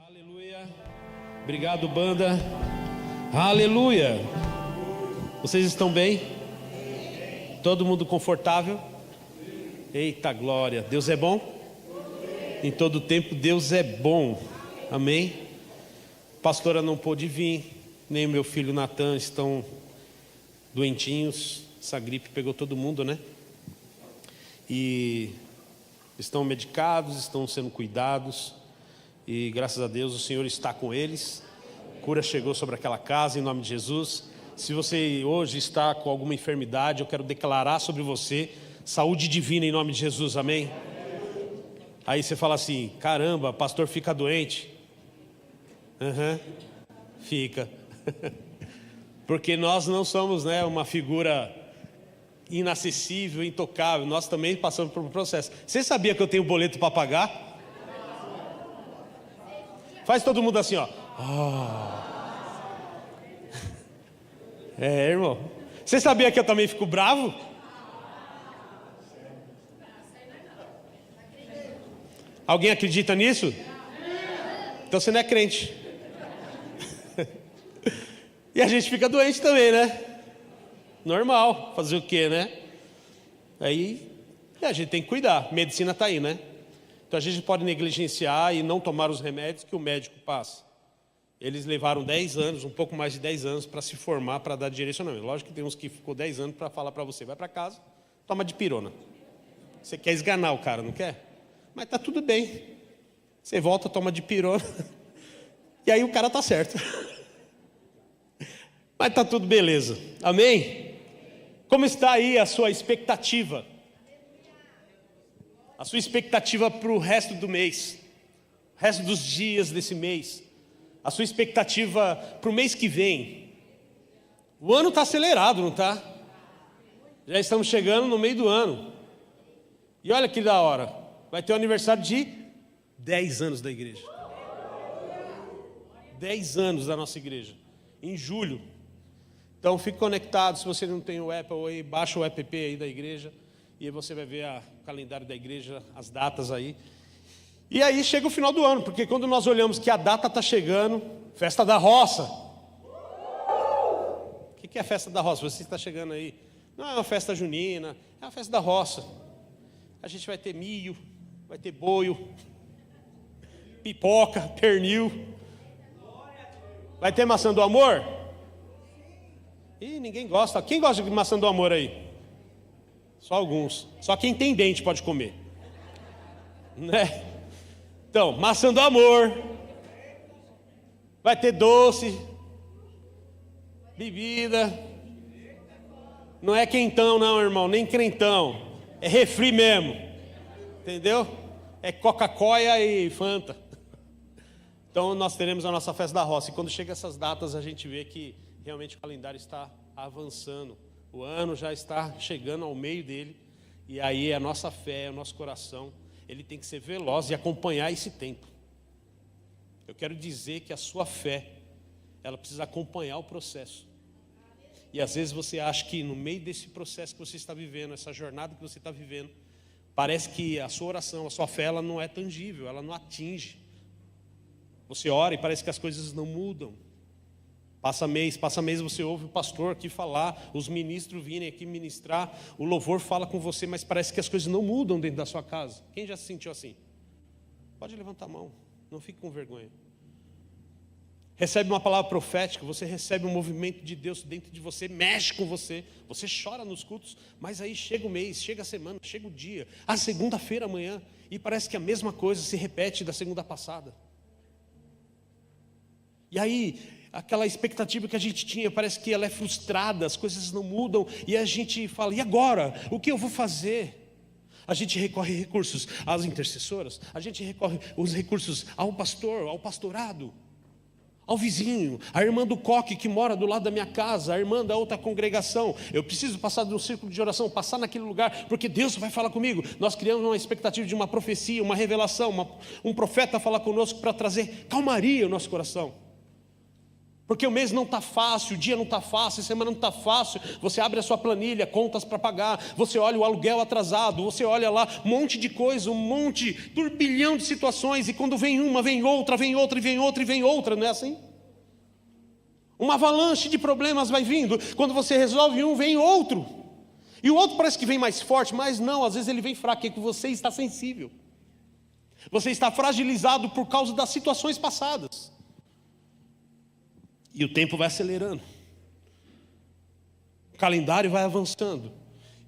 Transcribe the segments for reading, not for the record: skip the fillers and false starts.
Aleluia. Obrigado, banda. Aleluia. Vocês estão bem? Todo mundo confortável? Eita glória. Deus é bom? Em todo tempo Deus é bom. Amém? A pastora não pôde vir, nem o meu filho Natan estão doentinhos. Essa gripe pegou todo mundo, né? E estão medicados, estão sendo cuidados. E graças a Deus o Senhor está com eles. Cura chegou sobre aquela casa em nome de Jesus. Se você hoje está com alguma enfermidade, eu quero declarar sobre você saúde divina em nome de Jesus, amém? Aí você fala assim: caramba, pastor fica doente. Fica. Porque nós não somos, né, uma figura inacessível, intocável. Nós também passamos por um processo. Você sabia que eu tenho boleto para pagar? Faz todo mundo assim, ó. É, irmão. Você sabia que eu também fico bravo? Alguém acredita nisso? Então você não é crente. E a gente fica doente também, né? Normal, fazer o quê, né? Aí a gente tem que cuidar. Medicina está aí, né? Então a gente pode negligenciar e não tomar os remédios que o médico passa. Eles levaram 10 anos, um pouco mais de 10 anos para se formar, para dar direcionamento. Lógico que tem uns que ficou 10 anos para falar para você: vai para casa, toma dipirona. Você quer esganar o cara, não quer? Mas está tudo bem. Você volta, toma dipirona. E aí o cara está certo. Mas está tudo beleza. Amém? Como está aí a sua expectativa? A sua expectativa para o resto do mês, o resto dos dias desse mês, a sua expectativa para o mês que vem. O ano está acelerado, não está? Já estamos chegando no meio do ano. E olha que da hora, vai ter o aniversário de 10 anos da igreja. 10 anos da nossa igreja, em julho. Então fique conectado. Se você não tem o Apple aí, baixa o app aí da igreja. E aí você vai ver o calendário da igreja, as datas aí. E aí chega o final do ano, porque quando nós olhamos que a data está chegando, festa da roça. O que é a festa da roça? Você está chegando aí. Não é uma festa junina, é uma festa da roça. A gente vai ter milho, vai ter boio, pipoca, pernil. Vai ter maçã do amor? Ih, ninguém gosta. Quem gosta de maçã do amor aí? Só alguns. Só quem tem dente pode comer, né? Então, maçã do amor. Vai ter doce, bebida. Não é quentão não, irmão, nem crentão. É refri mesmo. Entendeu? É Coca-Cola e Fanta. Então nós teremos a nossa festa da roça. E quando chega essas datas, a gente vê que realmente o calendário está avançando. O ano já está chegando ao meio dele. E aí a nossa fé, o nosso coração, ele tem que ser veloz e acompanhar esse tempo. Eu quero dizer que a sua fé, ela precisa acompanhar o processo. E às vezes você acha que no meio desse processo que você está vivendo, essa jornada que você está vivendo, parece que a sua oração, a sua fé, ela não é tangível, ela não atinge. Você ora e parece que as coisas não mudam. Passa mês você ouve o pastor aqui falar, os ministros virem aqui ministrar, o louvor fala com você, mas parece que as coisas não mudam dentro da sua casa. Quem já se sentiu assim? Pode levantar a mão, não fique com vergonha. Recebe uma palavra profética, você recebe um movimento de Deus dentro de você, mexe com você, você chora nos cultos, mas aí chega o mês, chega a semana, chega o dia, a segunda-feira amanhã, e parece que a mesma coisa se repete da segunda passada. E aí aquela expectativa que a gente tinha, parece que ela é frustrada, as coisas não mudam, e a gente fala: e agora? O que eu vou fazer? A gente recorre recursos às intercessoras, a gente recorre os recursos ao pastor, ao pastorado, ao vizinho, a irmã do coque que mora do lado da minha casa, a irmã da outra congregação. Eu preciso passar de um círculo de oração, passar naquele lugar, porque Deus vai falar comigo. Nós criamos uma expectativa de uma profecia, uma revelação, um profeta falar conosco para trazer calmaria ao nosso coração. Porque o mês não está fácil, o dia não está fácil, a semana não está fácil. Você abre a sua planilha, contas para pagar, você olha o aluguel atrasado, você olha lá um monte de coisa, turbilhão de situações, e quando vem uma, vem outra, vem outra, e vem outra, e vem outra, não é assim? Uma avalanche de problemas vai vindo, quando você resolve um, vem outro. E o outro parece que vem mais forte, mas não, às vezes ele vem fraco, é que você está sensível. Você está fragilizado por causa das situações passadas. E o tempo vai acelerando. O calendário vai avançando.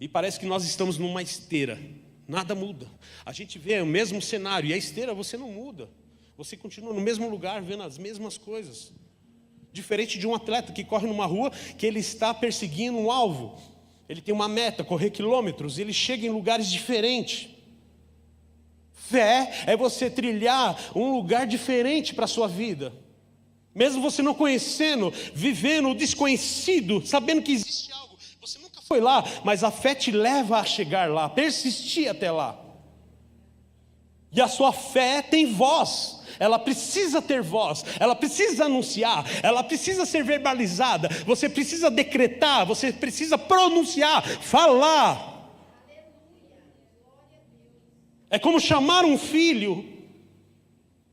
E parece que nós estamos numa esteira. Nada muda. A gente vê o mesmo cenário. E a esteira você não muda. Você continua no mesmo lugar, vendo as mesmas coisas. Diferente de um atleta que corre numa rua, que ele está perseguindo um alvo. Ele tem uma meta, correr quilômetros. E ele chega em lugares diferentes. Fé é você trilhar um lugar diferente para a sua vida. Mesmo você não conhecendo, vivendo o desconhecido, sabendo que existe algo, você nunca foi lá, mas a fé te leva a chegar lá, persistir até lá. E a sua fé tem voz, ela precisa ter voz, ela precisa anunciar, ela precisa ser verbalizada, você precisa decretar, você precisa pronunciar, falar. É como chamar um filho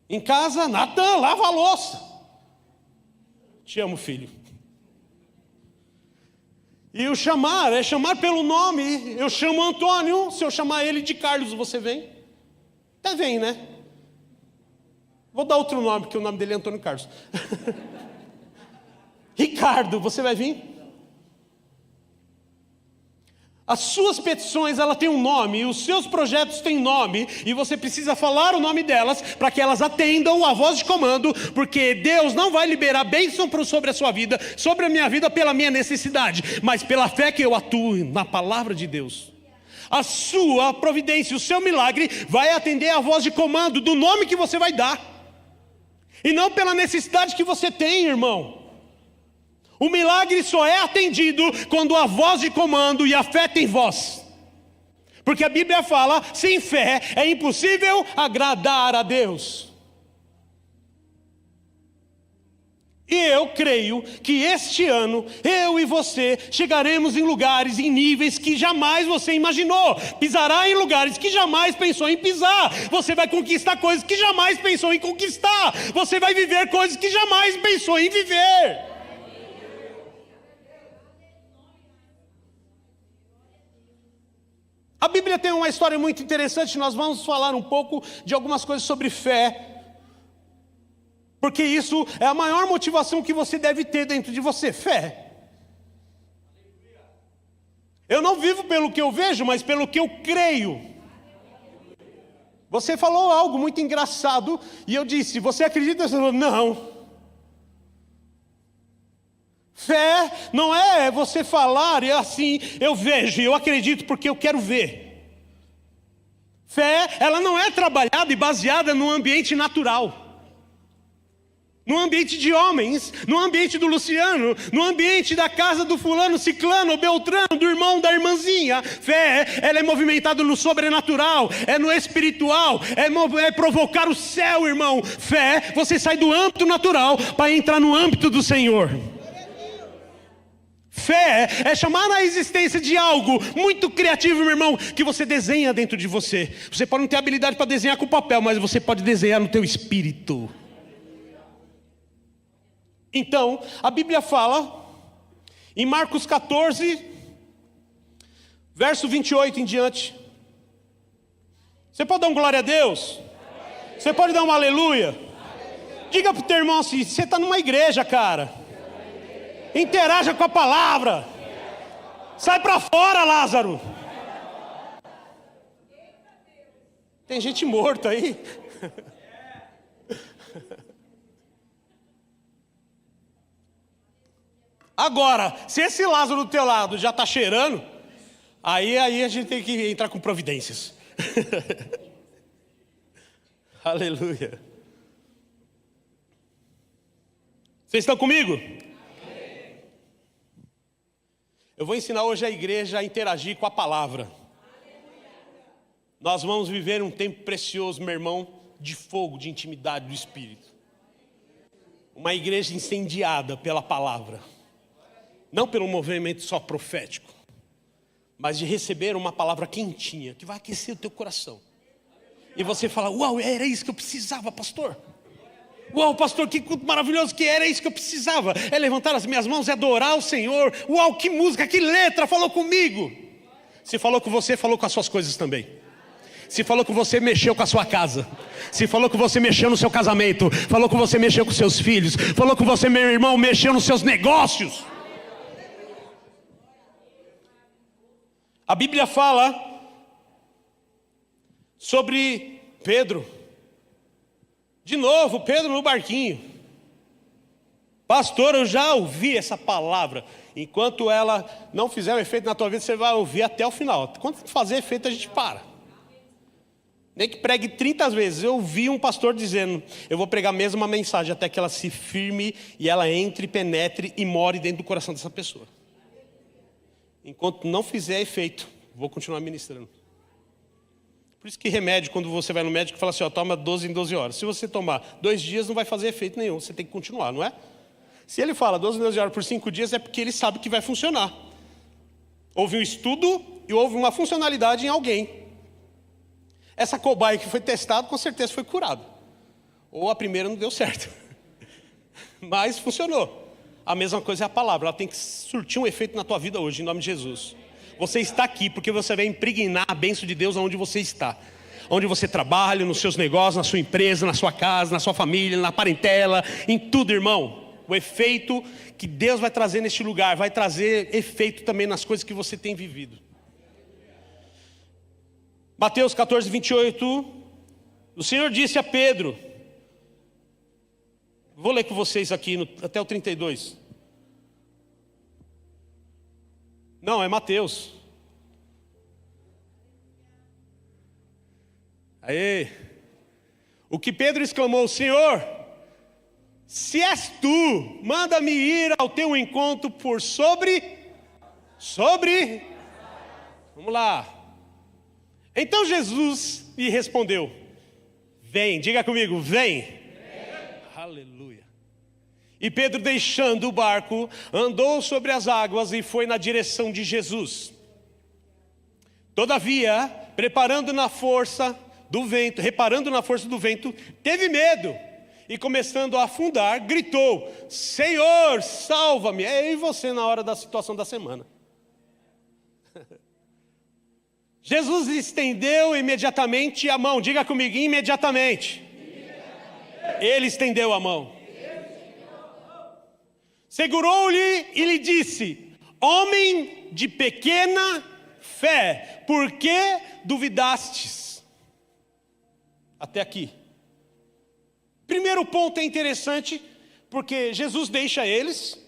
em casa: Natan, lava a louça. Te amo, filho. E o chamar é chamar pelo nome. Eu chamo Antônio, se eu chamar ele de Carlos, você vem? Até vem, né? Vou dar outro nome, porque o nome dele é Antônio Carlos. Ricardo, você vai vir? As suas petições, ela tem um nome, e os seus projetos têm nome, e você precisa falar o nome delas, para que elas atendam a voz de comando, porque Deus não vai liberar bênção sobre a sua vida, sobre a minha vida, pela minha necessidade, mas pela fé que eu atuo na palavra de Deus. A sua providência, o seu milagre, vai atender a voz de comando do nome que você vai dar, e não pela necessidade que você tem, irmão. O milagre só é atendido quando a voz de comando e a fé tem voz. Porque a Bíblia fala: sem fé é impossível agradar a Deus. E eu creio que este ano, eu e você, chegaremos em lugares, em níveis que jamais você imaginou. Pisará em lugares que jamais pensou em pisar. Você vai conquistar coisas que jamais pensou em conquistar. Você vai viver coisas que jamais pensou em viver. A Bíblia tem uma história muito interessante. Nós vamos falar um pouco de algumas coisas sobre fé, porque isso é a maior motivação que você deve ter dentro de você: fé. Eu não vivo pelo que eu vejo, mas pelo que eu creio. Você falou algo muito engraçado, e eu disse: você acredita? Você falou: não. Fé não é você falar e assim, eu vejo, eu acredito porque eu quero ver. Fé, ela não é trabalhada e baseada no ambiente natural, no ambiente de homens, no ambiente do Luciano, no ambiente da casa do fulano, ciclano, beltrano, do irmão, da irmãzinha. Fé, ela é movimentada no sobrenatural, é no espiritual, é provocar o céu, irmão. Fé, você sai do âmbito natural para entrar no âmbito do Senhor. Fé é chamar a existência de algo muito criativo, meu irmão, que você desenha dentro de você. Você pode não ter habilidade para desenhar com papel, mas você pode desenhar no teu espírito. Então, a Bíblia fala, em Marcos 14, verso 28 em diante. Você pode dar um glória a Deus? Você pode dar um aleluia? Diga para o teu irmão assim: você está numa igreja, cara. Interaja com a palavra. Sai para fora, Lázaro. Tem gente morta aí. Agora, se esse Lázaro do teu lado já está cheirando, aí a gente tem que entrar com providências. Aleluia. Vocês estão comigo? Eu vou ensinar hoje a igreja a interagir com a palavra. Nós vamos viver um tempo precioso, meu irmão, de fogo, de intimidade do Espírito. Uma igreja incendiada pela palavra. Não pelo movimento só profético, mas de receber uma palavra quentinha, que vai aquecer o teu coração. E você fala, uau, era isso que eu precisava, pastor. Uau, pastor, que culto maravilhoso que era isso que eu precisava. É levantar as minhas mãos e adorar o Senhor. Uau, que música, que letra, falou comigo. Se falou com você, falou com as suas coisas também. Se falou com você, mexeu com a sua casa. Se falou com você, mexeu no seu casamento. Falou com você, mexeu com seus filhos. Falou com você, meu irmão, mexeu nos seus negócios. A Bíblia fala sobre Pedro. De novo, Pedro no barquinho. Pastor, eu já ouvi essa palavra. Enquanto ela não fizer o efeito na tua vida, você vai ouvir até o final. Quando fazer efeito, a gente para. Nem que pregue 30 vezes. Eu ouvi um pastor dizendo, eu vou pregar a mesma mensagem até que ela se firme e ela entre, penetre e more dentro do coração dessa pessoa. Enquanto não fizer efeito, vou continuar ministrando. Por isso que remédio, quando você vai no médico, fala assim, ó, toma 12 em 12 horas. Se você tomar 2 dias, não vai fazer efeito nenhum, você tem que continuar, não é? Se ele fala 12 em 12 horas por 5 dias, é porque ele sabe que vai funcionar. Houve um estudo e houve uma funcionalidade em alguém. Essa cobaia que foi testada, com certeza foi curada. Ou a primeira não deu certo. Mas funcionou. A mesma coisa é a palavra, ela tem que surtir um efeito na tua vida hoje, em nome de Jesus. Você está aqui porque você vai impregnar a bênção de Deus aonde você está. Onde você trabalha, nos seus negócios, na sua empresa, na sua casa, na sua família, na parentela, em tudo, irmão. O efeito que Deus vai trazer neste lugar, vai trazer efeito também nas coisas que você tem vivido. Mateus 14, 28, o Senhor disse a Pedro, vou ler com vocês aqui até o 32. Não, é Mateus. Aê. O que Pedro exclamou, Senhor, se és tu, manda-me ir ao teu encontro por sobre, vamos lá. Então Jesus lhe respondeu, vem, diga comigo, vem. Aleluia. E Pedro, deixando o barco, andou sobre as águas e foi na direção de Jesus. Todavia, reparando na força do vento, teve medo. E começando a afundar, gritou, Senhor, salva-me. É eu e você na hora da situação da semana. Jesus lhe estendeu imediatamente a mão. Diga comigo, imediatamente. Ele estendeu a mão. Segurou-lhe e lhe disse, homem de pequena fé, por que duvidastes? Até aqui. Primeiro ponto é interessante, porque Jesus deixa eles,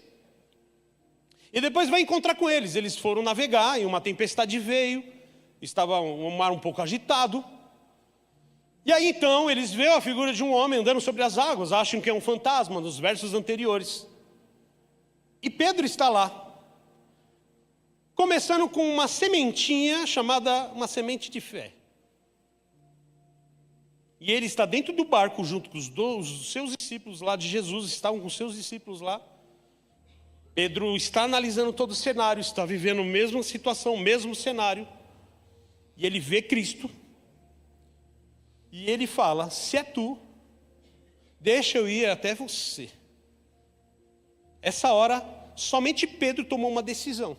e depois vai encontrar com eles. Eles foram navegar, e uma tempestade veio, estava um mar um pouco agitado, e aí então eles veem a figura de um homem andando sobre as águas, acham que é um fantasma, nos versos anteriores. E Pedro está lá, começando com uma sementinha chamada uma semente de fé. E ele está dentro do barco junto com os seus discípulos lá de Jesus, estavam com os seus discípulos lá. Pedro está analisando todo o cenário, está vivendo a mesma situação, o mesmo cenário. E ele vê Cristo. E ele fala, se é tu, deixa eu ir até você. Essa hora, somente Pedro tomou uma decisão.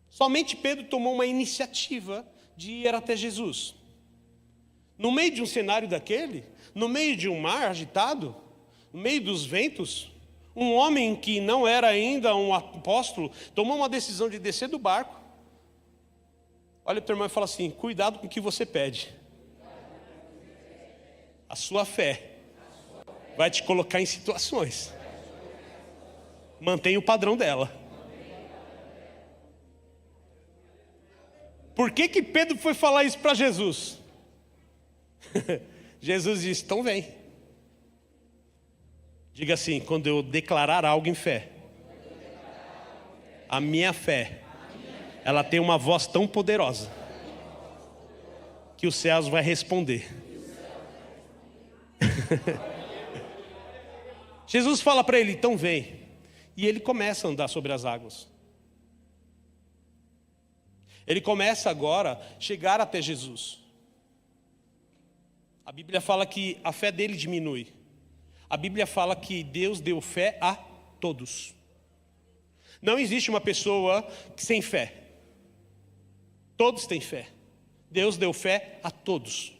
Somente Pedro tomou uma iniciativa de ir até Jesus. No meio de um cenário daquele, no meio de um mar agitado, no meio dos ventos, um homem que não era ainda um apóstolo, tomou uma decisão de descer do barco. Olha para o teu irmão e fala assim, cuidado com o que você pede. A sua fé vai te colocar em situações. Mantenha o padrão dela. Por que Pedro foi falar isso para Jesus? Jesus disse, então vem. Diga assim, quando eu declarar algo em fé, a minha fé, ela tem uma voz tão poderosa, que os céus vai responder. Jesus fala para ele, então vem. E ele começa a andar sobre as águas. Ele começa agora a chegar até Jesus. A Bíblia fala que a fé dele diminui. A Bíblia fala que Deus deu fé a todos. Não existe uma pessoa sem fé. Todos têm fé. Deus deu fé a todos.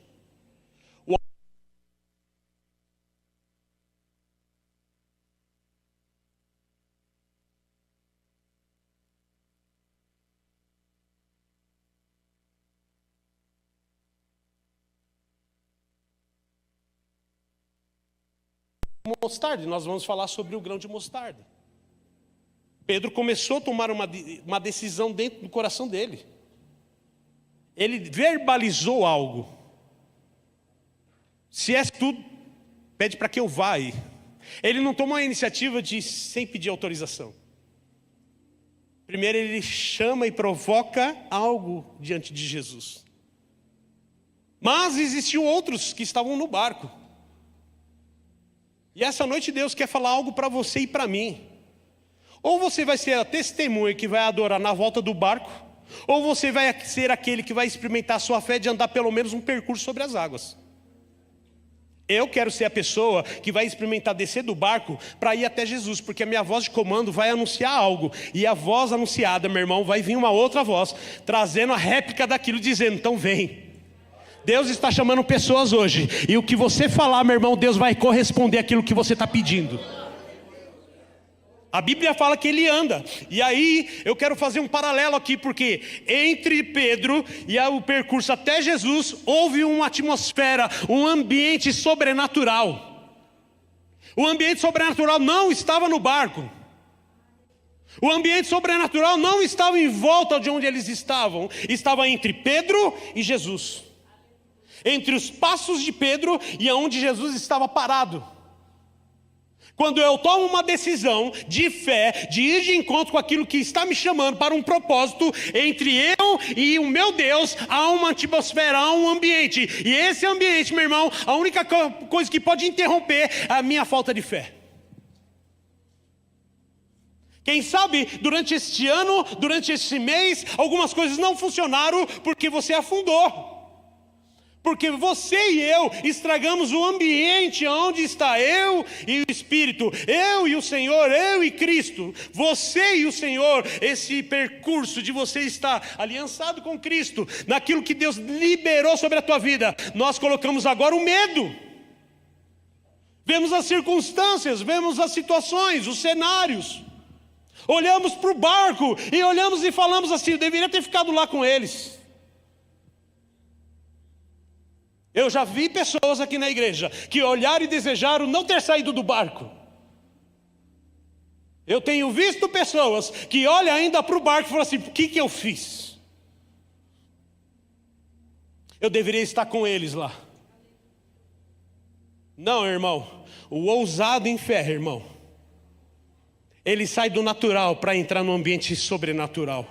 Mostarda, nós vamos falar sobre o grão de mostarda. Pedro começou a tomar uma decisão dentro do coração dele. Ele verbalizou algo. Se és tu, pede para que eu vá aí. Ele não tomou a iniciativa de sem pedir autorização. Primeiro ele chama e provoca algo diante de Jesus. Mas existiam outros que estavam no barco. E essa noite Deus quer falar algo para você e para mim. Ou você vai ser a testemunha que vai adorar na volta do barco, ou você vai ser aquele que vai experimentar a sua fé de andar pelo menos um percurso sobre as águas. Eu quero ser a pessoa que vai experimentar descer do barco para ir até Jesus, porque a minha voz de comando vai anunciar algo. E a voz anunciada, meu irmão, vai vir uma outra voz, trazendo a réplica daquilo, dizendo, então vem. Deus está chamando pessoas hoje. E o que você falar, meu irmão, Deus vai corresponder àquilo que você está pedindo. A Bíblia fala que ele anda. E aí eu quero fazer um paralelo aqui, porque entre Pedro e o percurso até Jesus, houve uma atmosfera, um ambiente sobrenatural. O ambiente sobrenatural não estava no barco. O ambiente sobrenatural não estava em volta de onde eles estavam. Estava entre Pedro e Jesus. Entre os passos de Pedro e aonde Jesus estava parado. Quando eu tomo uma decisão de fé, de ir de encontro com aquilo que está me chamando para um propósito, entre eu e o meu Deus, há uma atmosfera, há um ambiente. E esse ambiente, meu irmão, a única coisa que pode interromper é a minha falta de fé. Quem sabe, durante este ano, durante este mês, algumas coisas não funcionaram porque você afundou. Porque você e eu estragamos o ambiente onde está eu e o Espírito, eu e o Senhor, eu e Cristo, você e o Senhor, esse percurso de você estar aliançado com Cristo, naquilo que Deus liberou sobre a tua vida, nós colocamos agora o medo. Vemos as circunstâncias, vemos as situações, os cenários, olhamos para o barco e olhamos e falamos assim, eu deveria ter ficado lá com eles. Eu já vi pessoas aqui na igreja que olharam e desejaram não ter saído do barco. Eu tenho visto pessoas que olham ainda para o barco e falam assim, o que eu fiz? Eu deveria estar com eles lá. Não, irmão, o ousado em fé, irmão, ele sai do natural para entrar no ambiente sobrenatural.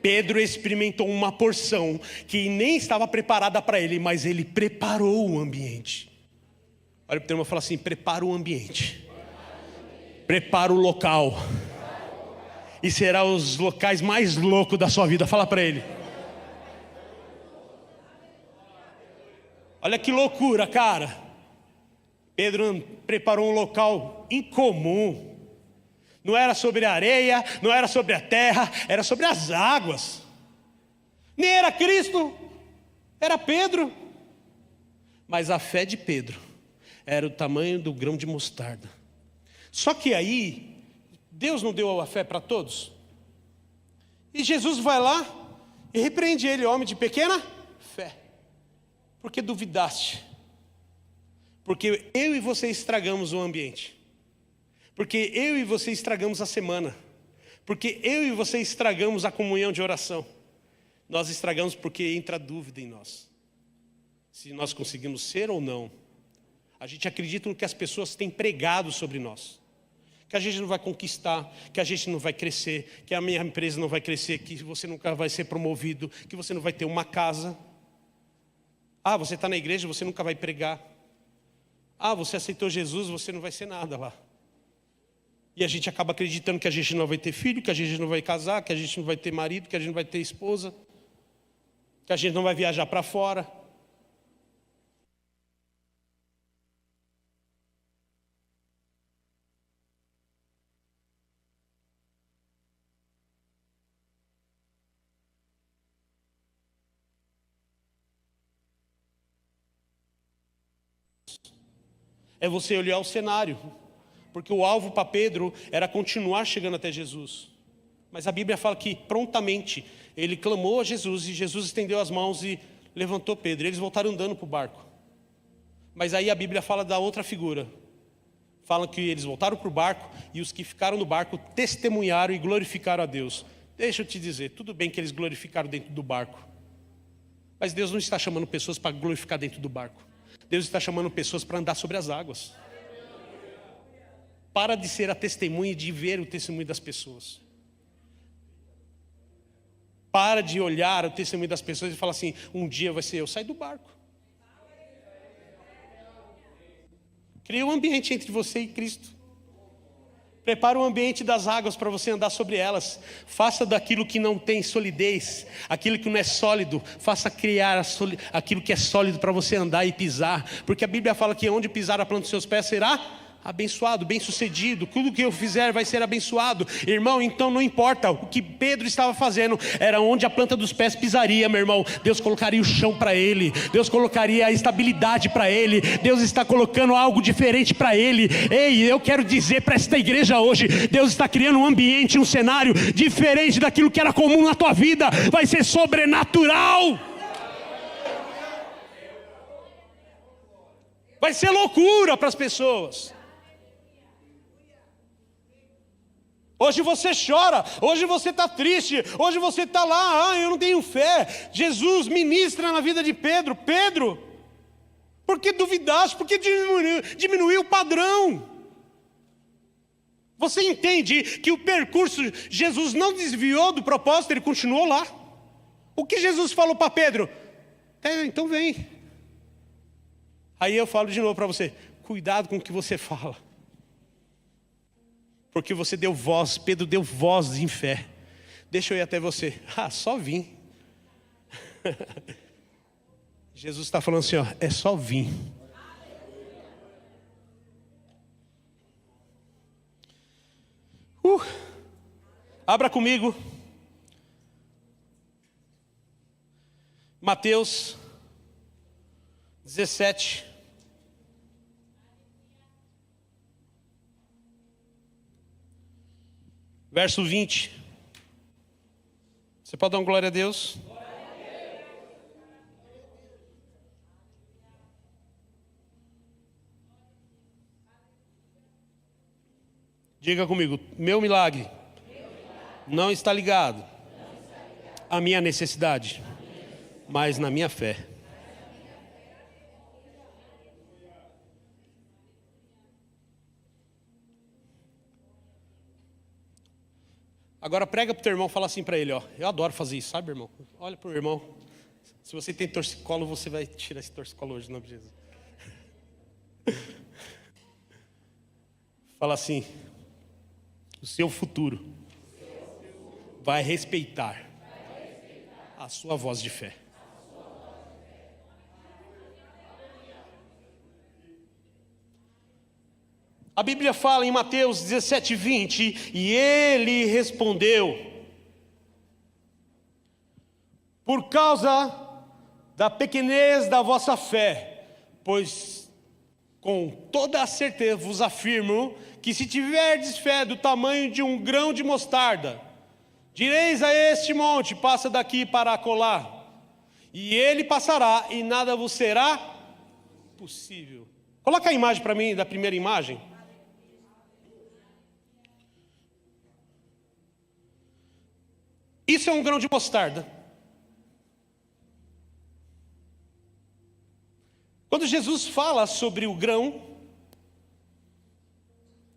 Pedro experimentou uma porção que nem estava preparada para ele, mas ele preparou o ambiente. Olha para o teu irmão e fala assim, prepara o ambiente. Prepara o local. E será os locais mais loucos da sua vida. Fala para ele. Olha que loucura, cara. Pedro preparou um local incomum. Não era sobre a areia, não era sobre a terra, era sobre as águas. Nem era Cristo, era Pedro. Mas a fé de Pedro era o tamanho do grão de mostarda. Só que aí, Deus não deu a fé para todos. E Jesus vai lá e repreende ele, homem de pequena fé. Porque duvidaste. Porque eu e você estragamos o ambiente. Porque eu e você estragamos a semana. Porque eu e você estragamos a comunhão de oração. Nós estragamos porque entra dúvida em nós. Se nós conseguimos ser ou não. A gente acredita no que as pessoas têm pregado sobre nós. Que a gente não vai conquistar, que a gente não vai crescer, que a minha empresa não vai crescer, que você nunca vai ser promovido, que você não vai ter uma casa. Ah, você está na igreja, você nunca vai pregar. Ah, você aceitou Jesus, você não vai ser nada lá. E a gente acaba acreditando que a gente não vai ter filho, que a gente não vai casar, que a gente não vai ter marido, que a gente não vai ter esposa, que a gente não vai viajar para fora. É você olhar o cenário, porque o alvo para Pedro era continuar chegando até Jesus. Mas a Bíblia fala que prontamente ele clamou a Jesus e Jesus estendeu as mãos e levantou Pedro. Eles voltaram andando para o barco. Mas aí a Bíblia fala da outra figura. Fala que eles voltaram para o barco e os que ficaram no barco testemunharam e glorificaram a Deus. Deixa eu te dizer, tudo bem que eles glorificaram dentro do barco, mas Deus não está chamando pessoas para glorificar dentro do barco. Deus está chamando pessoas para andar sobre as águas. Para de ser a testemunha e de ver o testemunho das pessoas. Para de olhar o testemunho das pessoas e falar assim, um dia vai ser eu. Sai do barco. Cria um ambiente entre você e Cristo. Prepara um ambiente das águas para você andar sobre elas. Faça daquilo que não tem solidez, aquilo que não é sólido, faça criar aquilo que é sólido para você andar e pisar. Porque a Bíblia fala que onde pisar a planta dos seus pés será abençoado, bem-sucedido. Tudo que eu fizer vai ser abençoado. Irmão, então não importa. O que Pedro estava fazendo era onde a planta dos pés pisaria, meu irmão. Deus colocaria o chão para ele. Deus colocaria a estabilidade para ele. Deus está colocando algo diferente para ele. Ei, eu quero dizer para esta igreja hoje, Deus está criando um ambiente, um cenário diferente daquilo que era comum na tua vida. Vai ser sobrenatural. Vai ser loucura para as pessoas. Hoje você chora, hoje você está triste, hoje você está lá, eu não tenho fé. Jesus ministra na vida de Pedro. Pedro, por que duvidaste? Por que diminuiu o padrão? Você entende que o percurso, Jesus não desviou do propósito, ele continuou lá. O que Jesus falou para Pedro? Então vem. Aí eu falo de novo para você, cuidado com o que você fala. Porque você deu voz, Pedro deu voz em fé. Deixa eu ir até você. Só vim. Jesus está falando assim, é só vir. Abra comigo. Mateus 17. Verso 20. Você pode dar uma glória a Deus? Diga comigo, meu milagre não está ligado à minha necessidade, mas na minha fé. Agora prega para o teu irmão, fala assim para ele, eu adoro fazer isso, sabe, irmão? Olha para o irmão. Se você tem torcicolo, você vai tirar esse torcicolo hoje, em nome de Jesus. Fala assim, o seu futuro vai respeitar a sua voz de fé. A Bíblia fala em Mateus 17, 20, e ele respondeu, por causa da pequenez da vossa fé, pois com toda a certeza vos afirmo, que se tiverdes fé do tamanho de um grão de mostarda, direis a este monte, passa daqui para acolá, e ele passará, e nada vos será possível. Coloca a imagem para mim, da primeira imagem. Isso é um grão de mostarda. Quando Jesus fala sobre o grão,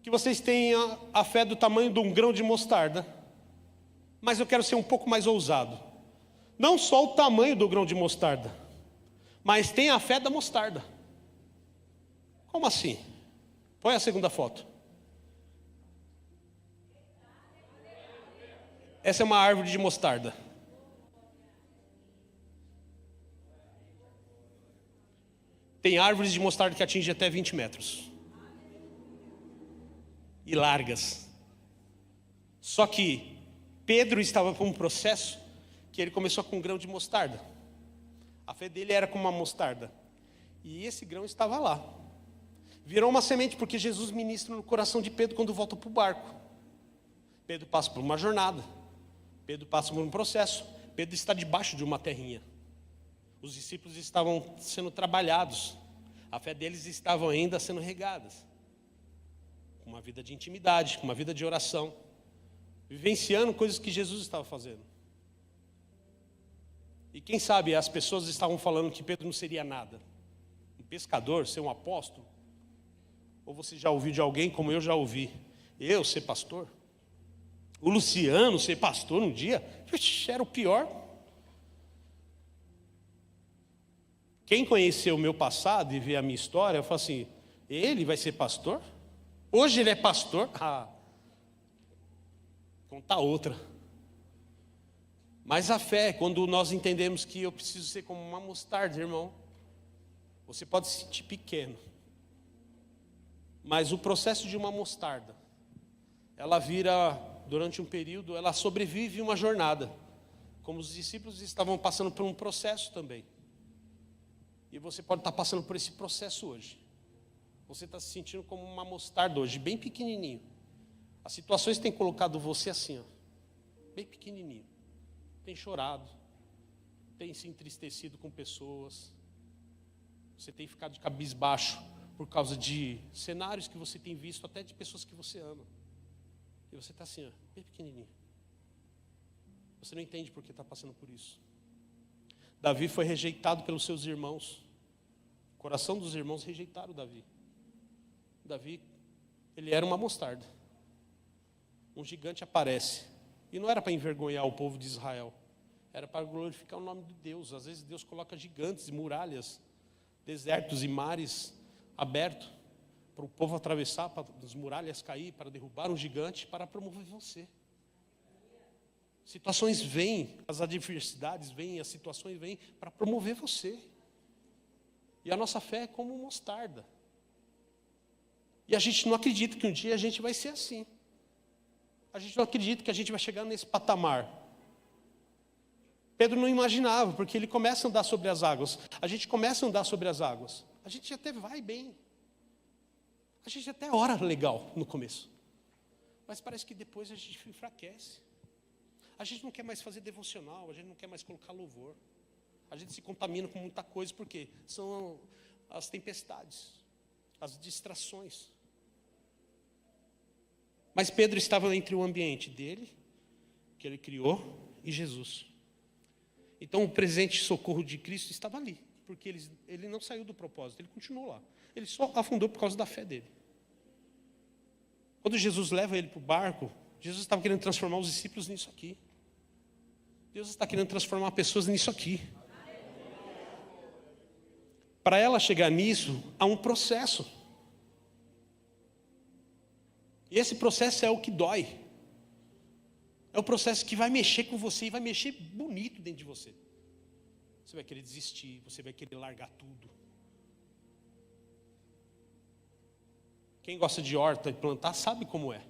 que vocês tenham a fé do tamanho de um grão de mostarda, mas eu quero ser um pouco mais ousado. Não só o tamanho do grão de mostarda, mas tenha a fé da mostarda. Como assim? Põe a segunda foto. Essa é uma árvore de mostarda. Tem árvores de mostarda que atingem até 20 metros. E largas. Só que Pedro estava com um processo que ele começou com um grão de mostarda. A fé dele era como uma mostarda. E esse grão estava lá. Virou uma semente porque Jesus ministra no coração de Pedro quando volta para o barco. Pedro passa por uma jornada. Pedro passa por um processo. Pedro está debaixo de uma terrinha. Os discípulos estavam sendo trabalhados. A fé deles estava ainda sendo regadas. Com uma vida de intimidade, com uma vida de oração. Vivenciando coisas que Jesus estava fazendo. E quem sabe as pessoas estavam falando que Pedro não seria nada. Um pescador, ser um apóstolo. Ou você já ouviu de alguém como eu já ouvi. Eu ser pastor? O Luciano ser pastor um dia? Vixe, era o pior. Quem conheceu o meu passado e vê a minha história, eu falo assim, ele vai ser pastor? Hoje ele é pastor? Conta outra. Mas a fé, quando nós entendemos que eu preciso ser como uma mostarda, irmão, você pode se sentir pequeno. Mas o processo de uma mostarda, ela vira, durante um período, ela sobrevive uma jornada. Como os discípulos estavam passando por um processo também. E você pode estar passando por esse processo hoje. Você está se sentindo como uma mostarda hoje, bem pequenininho. As situações têm colocado você assim, ó, bem pequenininho. Tem chorado, tem se entristecido com pessoas. Você tem ficado de cabisbaixo por causa de cenários que você tem visto, até de pessoas que você ama. E você está assim, ó, bem pequenininho. Você não entende por que está passando por isso. Davi foi rejeitado pelos seus irmãos. O coração dos irmãos rejeitaram Davi. Davi, ele era uma mostarda. Um gigante aparece. E não era para envergonhar o povo de Israel. Era para glorificar o nome de Deus. Às vezes Deus coloca gigantes, muralhas, desertos e mares abertos para o povo atravessar, para as muralhas cair, para derrubar um gigante, para promover você. Situações vêm, as adversidades vêm, as situações vêm para promover você. E a nossa fé é como mostarda. E a gente não acredita que um dia a gente vai ser assim. A gente não acredita que a gente vai chegar nesse patamar. Pedro não imaginava, porque ele começa a andar sobre as águas. A gente começa a andar sobre as águas. A gente até vai bem. A gente até ora legal no começo. Mas parece que depois a gente enfraquece. A gente não quer mais fazer devocional, a gente não quer mais colocar louvor. A gente se contamina com muita coisa, porque são as tempestades, as distrações. Mas Pedro estava entre o ambiente dele, que ele criou, e Jesus. Então o presente socorro de Cristo estava ali, porque ele não saiu do propósito, ele continuou lá. Ele só afundou por causa da fé dele. Quando Jesus leva ele para o barco, Jesus estava querendo transformar os discípulos nisso aqui. Deus está querendo transformar pessoas nisso aqui. Para ela chegar nisso, há um processo. E esse processo é o que dói. É o processo que vai mexer com você e vai mexer bonito dentro de você. Você vai querer desistir, você vai querer largar tudo. Quem gosta de horta e plantar sabe como é.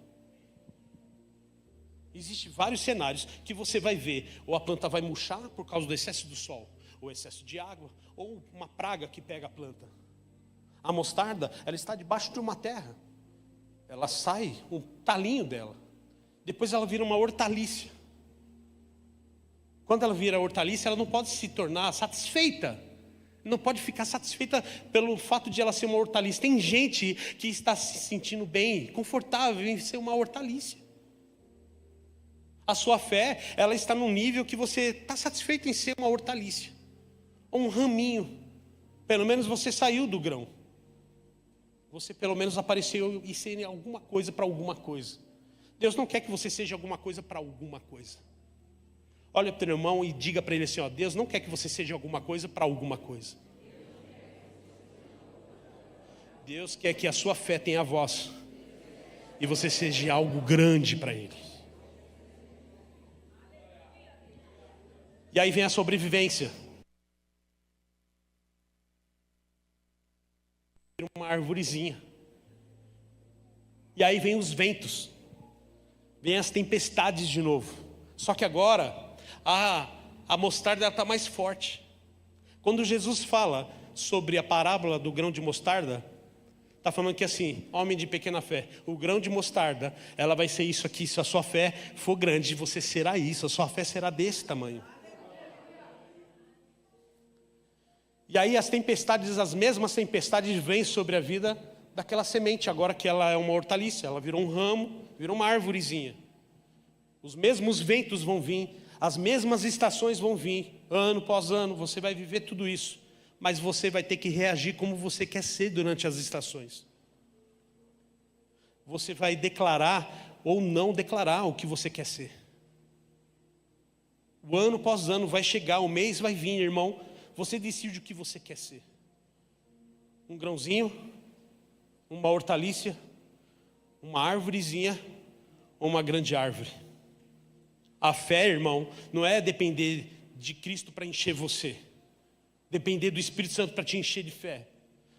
Existem vários cenários que você vai ver. Ou a planta vai murchar por causa do excesso do sol, ou excesso de água, ou uma praga que pega a planta. A mostarda, ela está debaixo de uma terra. Ela sai, um talinho dela. Depois ela vira uma hortaliça. Quando ela vira hortaliça, ela não pode se tornar satisfeita. Não pode ficar satisfeita pelo fato de ela ser uma hortaliça. Tem gente que está se sentindo bem, confortável em ser uma hortaliça. A sua fé, ela está num nível que você está satisfeito em ser uma hortaliça. Ou um raminho. Pelo menos você saiu do grão. Você pelo menos apareceu e ser alguma coisa para alguma coisa. Deus não quer que você seja alguma coisa para alguma coisa. Olha para o teu irmão e diga para ele assim, ó, Deus não quer que você seja alguma coisa para alguma coisa. Deus quer que a sua fé tenha voz e você seja algo grande para Ele. E aí vem a sobrevivência. Uma arvorezinha. E aí vem os ventos. Vem as tempestades de novo. Só que agora a mostarda está mais forte. Quando Jesus fala sobre a parábola do grão de mostarda, está falando que assim, homem de pequena fé, o grão de mostarda, ela vai ser isso aqui. Se a sua fé for grande, você será isso. A sua fé será desse tamanho. E aí as tempestades, as mesmas tempestades vêm sobre a vida daquela semente, agora que ela é uma hortaliça, ela virou um ramo, virou uma árvorezinha. Os mesmos ventos vão vir, as mesmas estações vão vir, ano após ano, você vai viver tudo isso. Mas você vai ter que reagir como você quer ser durante as estações. Você vai declarar ou não declarar o que você quer ser. O ano após ano vai chegar, o mês vai vir, irmão. Você decide o que você quer ser. Um grãozinho, uma hortaliça, uma árvorezinha ou uma grande árvore. A fé, irmão, não é depender de Cristo para encher você. Depender do Espírito Santo para te encher de fé.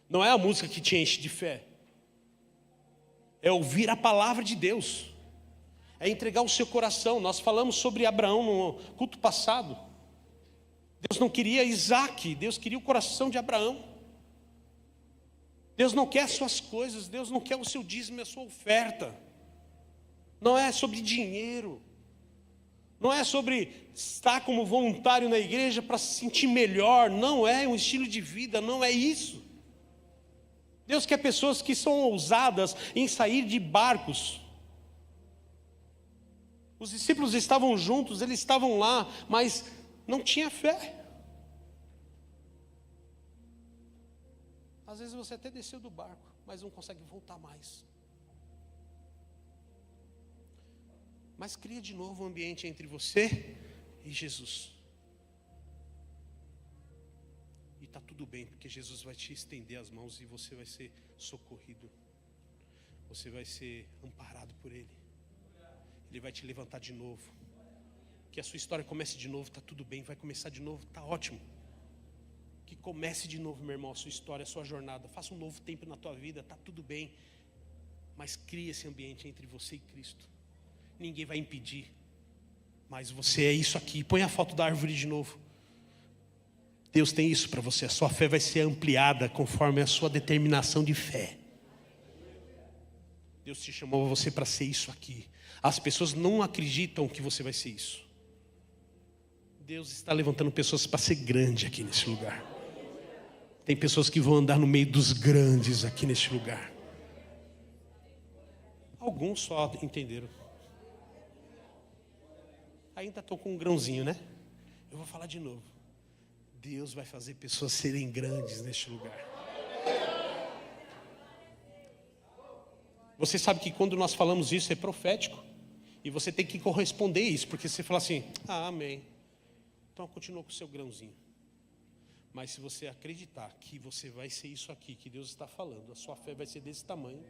Não é a música que te enche de fé. É ouvir a palavra de Deus. É entregar o seu coração. Nós falamos sobre Abraão no culto passado. Deus não queria Isaac, Deus queria o coração de Abraão. Deus não quer as suas coisas, Deus não quer o seu dízimo e a sua oferta. Não é sobre dinheiro. Não é sobre estar como voluntário na igreja para se sentir melhor. Não é um estilo de vida, não é isso. Deus quer pessoas que são ousadas em sair de barcos. Os discípulos estavam juntos, eles estavam lá, mas não tinha fé. Às vezes você até desceu do barco, mas não consegue voltar mais. Mas cria de novo um ambiente entre você e Jesus. E está tudo bem, porque Jesus vai te estender as mãos e você vai ser socorrido. Você vai ser amparado por Ele. Ele vai te levantar de novo. Que a sua história comece de novo, está tudo bem. Vai começar de novo, está ótimo. Que comece de novo, meu irmão, a sua história, a sua jornada. Faça um novo tempo na tua vida, está tudo bem. Mas crie esse ambiente entre você e Cristo. Ninguém vai impedir. Mas você é isso aqui. Põe a foto da árvore de novo. Deus tem isso para você. A sua fé vai ser ampliada conforme a sua determinação de fé. Deus te chamou você para ser isso aqui. As pessoas não acreditam que você vai ser isso. Deus está levantando pessoas para ser grande aqui nesse lugar. Tem pessoas que vão andar no meio dos grandes aqui nesse lugar. Alguns só entenderam. Ainda estou com um grãozinho, né? Eu vou falar de novo. Deus vai fazer pessoas serem grandes neste lugar. Você sabe que quando nós falamos isso é profético. E você tem que corresponder a isso. Porque você fala assim, amém. Então continua com o seu grãozinho. Mas se você acreditar que você vai ser isso aqui, que Deus está falando, a sua fé vai ser desse tamanho.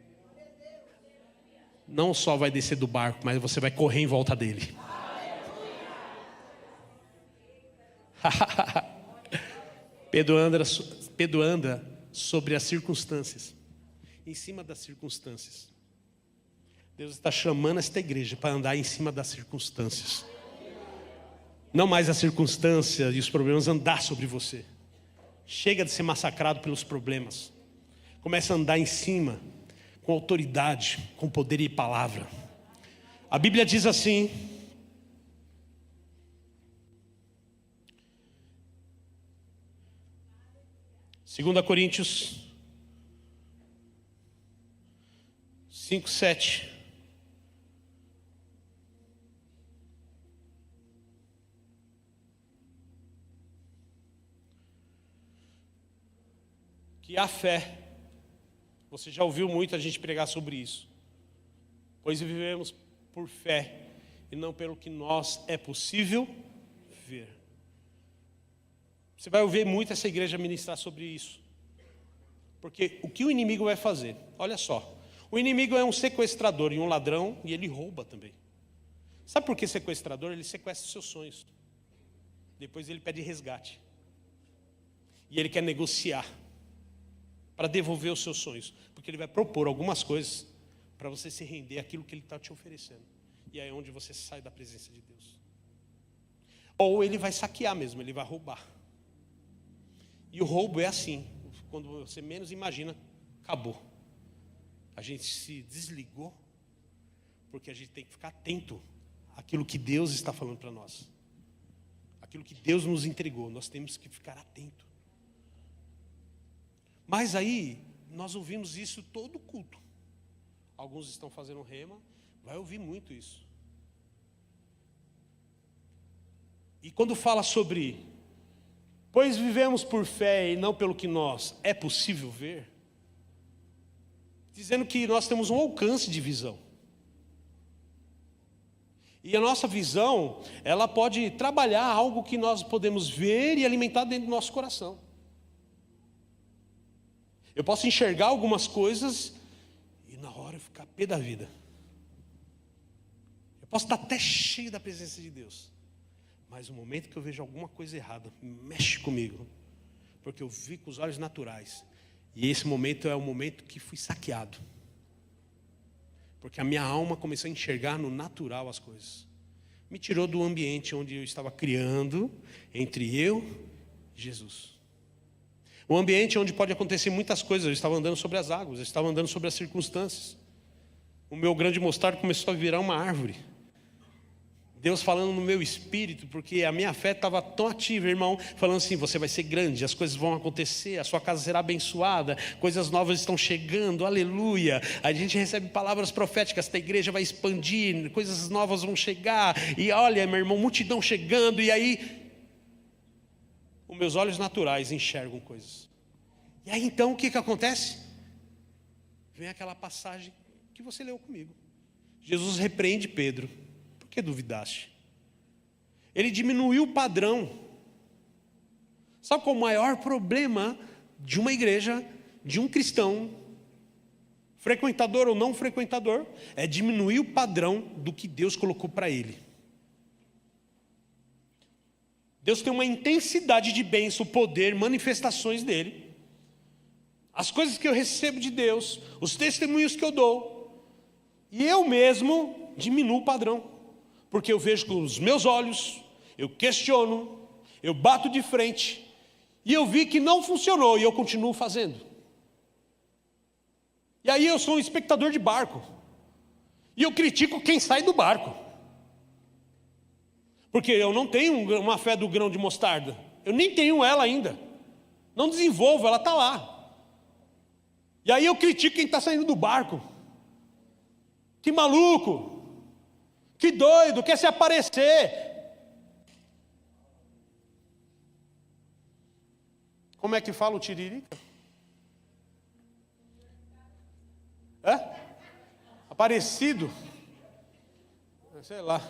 Não só vai descer do barco, mas você vai correr em volta dele. Pedro anda sobre as circunstâncias. Em cima das circunstâncias. Deus está chamando esta igreja para andar em cima das circunstâncias. Não mais a circunstância e os problemas andar sobre você. Chega de ser massacrado pelos problemas. Começa a andar em cima, com autoridade, com poder e palavra. A Bíblia diz assim: Segunda Coríntios 5:7. Que a fé, você já ouviu muito a gente pregar sobre isso, pois vivemos por fé e não pelo que nós é possível ver. Você vai ouvir muito essa igreja ministrar sobre isso, Porque o que o inimigo vai fazer? Olha só, o inimigo é um sequestrador e um ladrão, e ele rouba também. Sabe por que sequestrador? Ele sequestra os seus sonhos. Depois ele pede resgate. E ele quer negociar para devolver os seus sonhos. Porque ele vai propor algumas coisas para você se render àquilo que ele está te oferecendo. E aí é onde você sai da presença de Deus. Ou ele vai saquear mesmo, ele vai roubar. E o roubo é assim, quando você menos imagina, acabou. A gente se desligou, porque a gente tem que ficar atento àquilo que Deus está falando para nós. Aquilo que Deus nos entregou, nós temos que ficar atento. Mas aí, nós ouvimos isso todo culto. Alguns estão fazendo rema, vai ouvir muito isso. E quando fala sobre, pois vivemos por fé e não pelo que nós é possível ver, dizendo que nós temos um alcance de visão. E a nossa visão, ela pode trabalhar algo que nós podemos ver e alimentar dentro do nosso coração. Eu posso enxergar algumas coisas e na hora eu ficar pé da vida. Eu posso estar até cheio da presença de Deus. Mas no momento que eu vejo alguma coisa errada, mexe comigo. Porque eu vi com os olhos naturais. E esse momento é o momento que fui saqueado. Porque a minha alma começou a enxergar no natural as coisas. Me tirou do ambiente onde eu estava criando entre eu e Jesus. Um ambiente onde pode acontecer muitas coisas. Eu estava andando sobre as águas, eu estava andando sobre as circunstâncias. O meu grão de mostarda começou a virar uma árvore. Deus falando no meu espírito, porque a minha fé estava tão ativa, irmão, falando assim, você vai ser grande, as coisas vão acontecer, a sua casa será abençoada, coisas novas estão chegando, aleluia. A gente recebe palavras proféticas, a igreja vai expandir, coisas novas vão chegar, e olha, meu irmão, multidão chegando, e aí, os meus olhos naturais enxergam coisas. E aí então, o que acontece? Vem aquela passagem que você leu comigo. Jesus repreende Pedro. Por que duvidaste? Ele diminuiu o padrão. Sabe qual é o maior problema de uma igreja, de um cristão, frequentador ou não frequentador? É diminuir o padrão do que Deus colocou para ele. Deus tem uma intensidade de bênção, poder, manifestações dele. As coisas que eu recebo de Deus, os testemunhos que eu dou. E eu mesmo diminuo o padrão. Porque eu vejo com os meus olhos, eu questiono, eu bato de frente, e eu vi que não funcionou, e eu continuo fazendo. E aí eu sou um espectador de barco, e eu critico quem sai do barco. Porque eu não tenho uma fé do grão de mostarda, eu nem tenho ela ainda, não desenvolvo, ela está lá. E aí eu critico quem está saindo do barco. Que maluco! Que doido, quer se aparecer. Como é que fala o tiririca? Aparecido? Sei lá.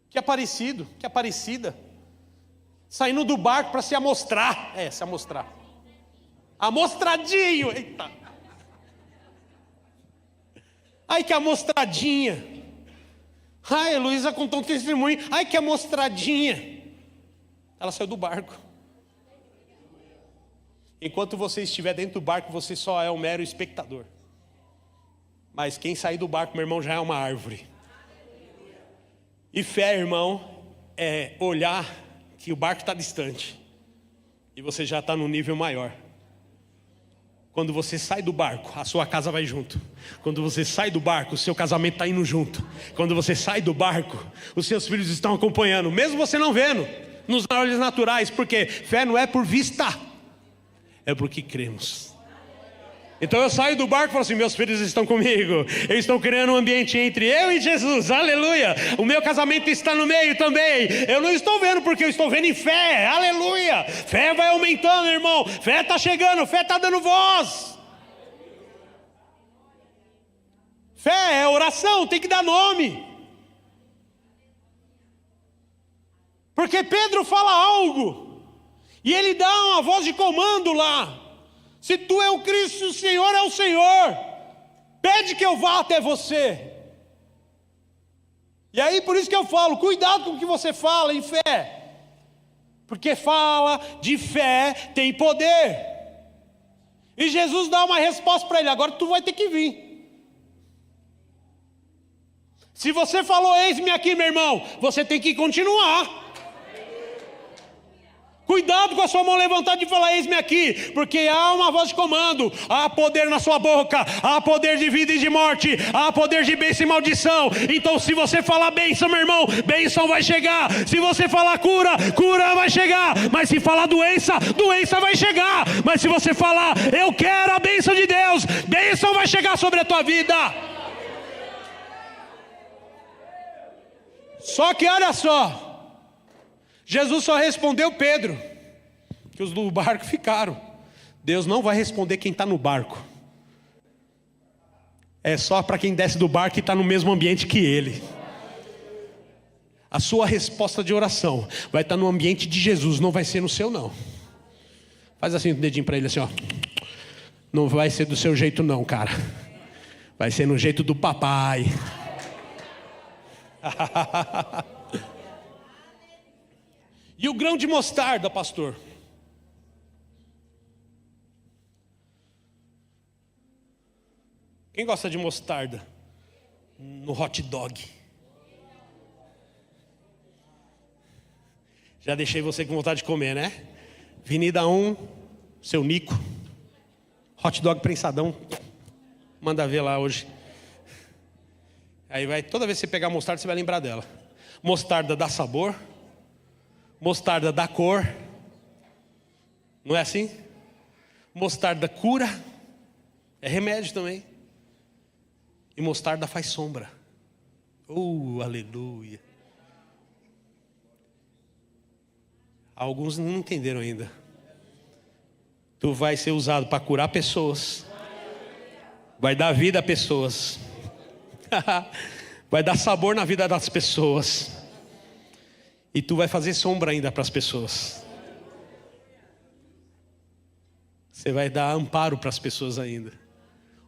Que aparecido, que aparecida. Saindo do barco para se amostrar. Se amostrar. Amostradinho, eita. Ai, que amostradinha. Ai, a Luísa contou um testemunho. Ai, que amostradinha. Ela saiu do barco. Enquanto você estiver dentro do barco, você só é um mero espectador. Mas quem sair do barco, meu irmão, já é uma árvore. E fé, irmão, é olhar que o barco está distante. E você já está num nível maior. Quando você sai do barco, a sua casa vai junto. Quando você sai do barco, o seu casamento está indo junto. Quando você sai do barco, os seus filhos estão acompanhando, mesmo você não vendo, nos olhos naturais, porque fé não é por vista, é porque cremos. Então eu saio do barco e falo assim, meus filhos estão comigo, eles estão criando um ambiente entre eu e Jesus, aleluia. O meu casamento está no meio também. Eu não estou vendo porque eu estou vendo em fé, aleluia. Fé vai aumentando, irmão, fé está chegando, fé está dando voz. Fé é oração, tem que dar nome. Porque Pedro fala algo, E ele dá uma voz de comando lá. Se tu é o Cristo, o Senhor é o Senhor. Pede que eu vá até você. E aí por isso que eu falo, cuidado com o que você fala em fé. Porque fala de fé tem poder. E Jesus dá uma resposta para ele, agora tu vai ter que vir. Se você falou, eis-me aqui, meu irmão, você tem que continuar. Cuidado com a sua mão levantada e falar, eis-me aqui, porque há uma voz de comando, há poder na sua boca, há poder de vida e de morte, há poder de bênção e maldição. Então se você falar bênção, meu irmão, bênção vai chegar. Se você falar cura, cura vai chegar. Mas se falar doença, doença vai chegar. Mas se você falar, eu quero a bênção de Deus, bênção vai chegar sobre a tua vida. Só que olha só, Jesus só respondeu Pedro, que os do barco ficaram. Deus não vai responder quem está no barco. É só para quem desce do barco e está no mesmo ambiente que ele. A sua resposta de oração vai estar no ambiente de Jesus, não vai ser no seu não. Faz assim o dedinho para ele assim, ó. Não vai ser do seu jeito não, cara. Vai ser no jeito do papai. E o grão de mostarda, pastor? Quem gosta de mostarda? No hot dog. Já deixei você com vontade de comer, né? Avenida 1, seu Nico. Hot dog prensadão. Manda ver lá hoje. Aí vai, toda vez que você pegar mostarda, você vai lembrar dela. Mostarda dá sabor. Mostarda dá cor. Não é assim? Mostarda cura. É remédio também. E mostarda faz sombra. Aleluia. Alguns não entenderam ainda. Tu vai ser usado para curar pessoas. Vai dar vida a pessoas. Vai dar sabor na vida das pessoas. E tu vai fazer sombra ainda para as pessoas. Você vai dar amparo para as pessoas ainda.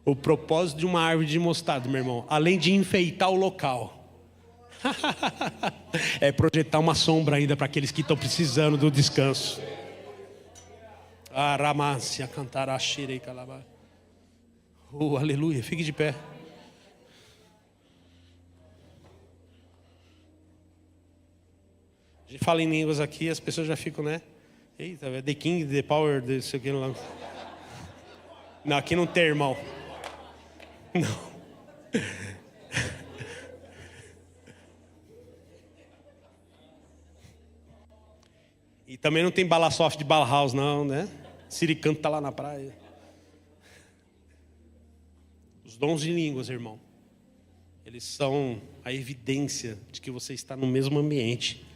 O propósito de uma árvore de mostarda, meu irmão, além de enfeitar o local, é projetar uma sombra ainda para aqueles que estão precisando do descanso. Aramácia cantará xirei calabá. Aleluia, fique de pé. A gente fala em línguas aqui, as pessoas já ficam, né? Eita, é The King, The Power, não sei o que lá. Não, aqui não tem, irmão. Não. E também não tem Balasoft de Bauhaus, não, né? Siricanto tá lá na praia. Os dons de línguas, irmão, eles são a evidência de que você está no mesmo ambiente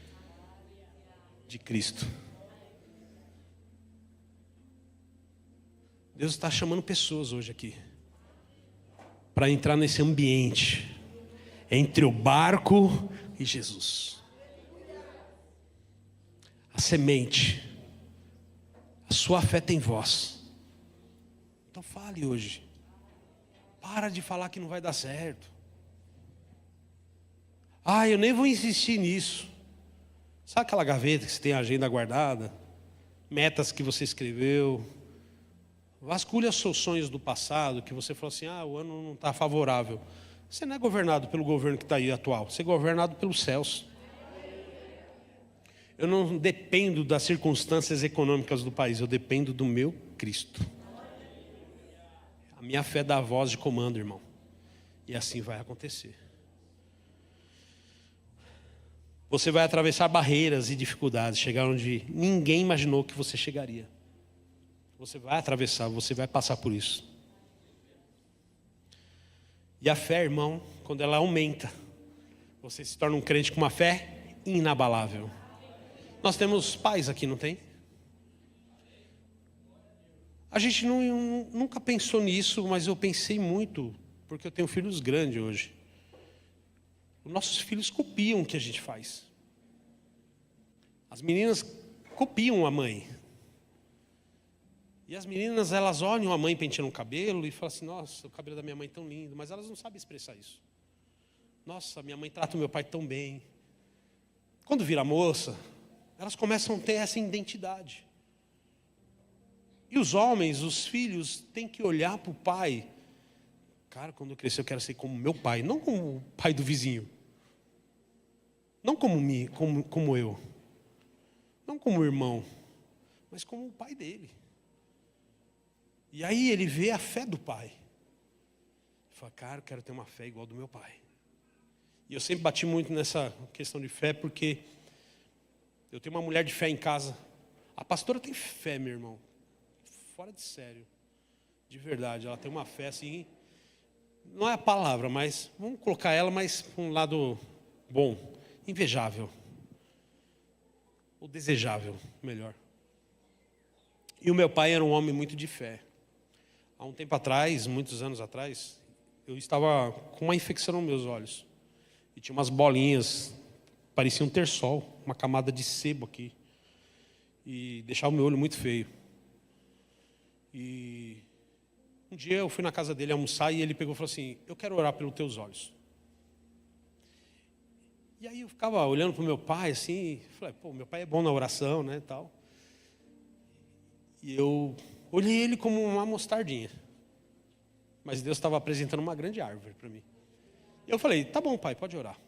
de Cristo. Deus está chamando pessoas hoje aqui para entrar nesse ambiente entre o barco e Jesus. A semente, a sua fé tem voz. Então fale hoje. Para de falar que não vai dar certo. Eu nem vou insistir nisso. Sabe aquela gaveta que você tem a agenda guardada? Metas que você escreveu? Vasculha os seus sonhos do passado, que você falou assim, o ano não está favorável. Você não é governado pelo governo que está aí atual, você é governado pelos céus. Eu não dependo das circunstâncias econômicas do país, eu dependo do meu Cristo. A minha fé dá voz de comando, irmão. E assim vai acontecer. Você vai atravessar barreiras e dificuldades, chegar onde ninguém imaginou que você chegaria. Você vai atravessar, você vai passar por isso. E a fé, irmão, quando ela aumenta, você se torna um crente com uma fé inabalável. Nós temos pais aqui, não tem? A gente nunca pensou nisso, mas eu pensei muito, porque eu tenho filhos grandes hoje. Os nossos filhos copiam o que a gente faz. As meninas copiam a mãe. E as meninas, elas olham a mãe penteando o cabelo e falam assim, nossa, o cabelo da minha mãe é tão lindo, mas elas não sabem expressar isso. Nossa, minha mãe trata o meu pai tão bem. Quando vira moça, elas começam a ter essa identidade. E os homens, os filhos, têm que olhar para o pai. Cara, quando eu crescer eu quero ser como meu pai, não como o pai do vizinho. Não como eu. Não como o irmão, mas como o pai dele. E aí ele vê a fé do pai. Fala, cara, eu quero ter uma fé igual a do meu pai. E eu sempre bati muito nessa questão de fé, porque eu tenho uma mulher de fé em casa. A pastora tem fé, meu irmão. Fora de sério. De verdade, ela tem uma fé assim. Não é a palavra, mas vamos colocar ela mais para um lado bom. Invejável. Ou desejável, melhor. E o meu pai era um homem muito de fé. Há um tempo atrás, muitos anos atrás, eu estava com uma infecção nos meus olhos. E tinha umas bolinhas, parecia um terçol, uma camada de sebo aqui. E deixava o meu olho muito feio. E um dia eu fui na casa dele almoçar e ele pegou e falou assim, eu quero orar pelos teus olhos. E aí eu ficava olhando para o meu pai assim, falei, pô, meu pai é bom na oração, né, tal. E eu olhei ele como uma mostardinha. Mas Deus estava apresentando uma grande árvore para mim. E eu falei, tá bom, pai, pode orar.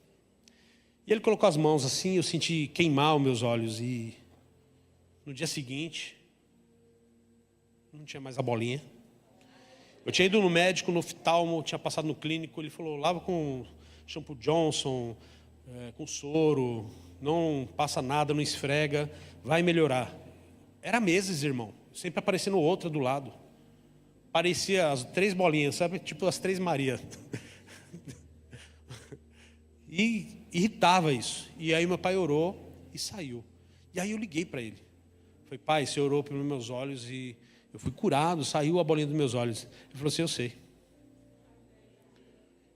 E ele colocou as mãos assim, eu senti queimar os meus olhos. E no dia seguinte, não tinha mais a bolinha. Eu tinha ido no médico, no oftalmo, tinha passado no clínico. Ele falou, lava com shampoo Johnson, com soro, não passa nada, não esfrega, vai melhorar. Era meses, irmão, sempre aparecendo outra do lado. Parecia as 3 bolinhas, sabe? Tipo as 3 Marias. E irritava isso. E aí meu pai orou e saiu. E aí eu liguei para ele. Falei, pai, você orou pelos meus olhos e eu fui curado, saiu a bolinha dos meus olhos. Ele falou assim, eu sei.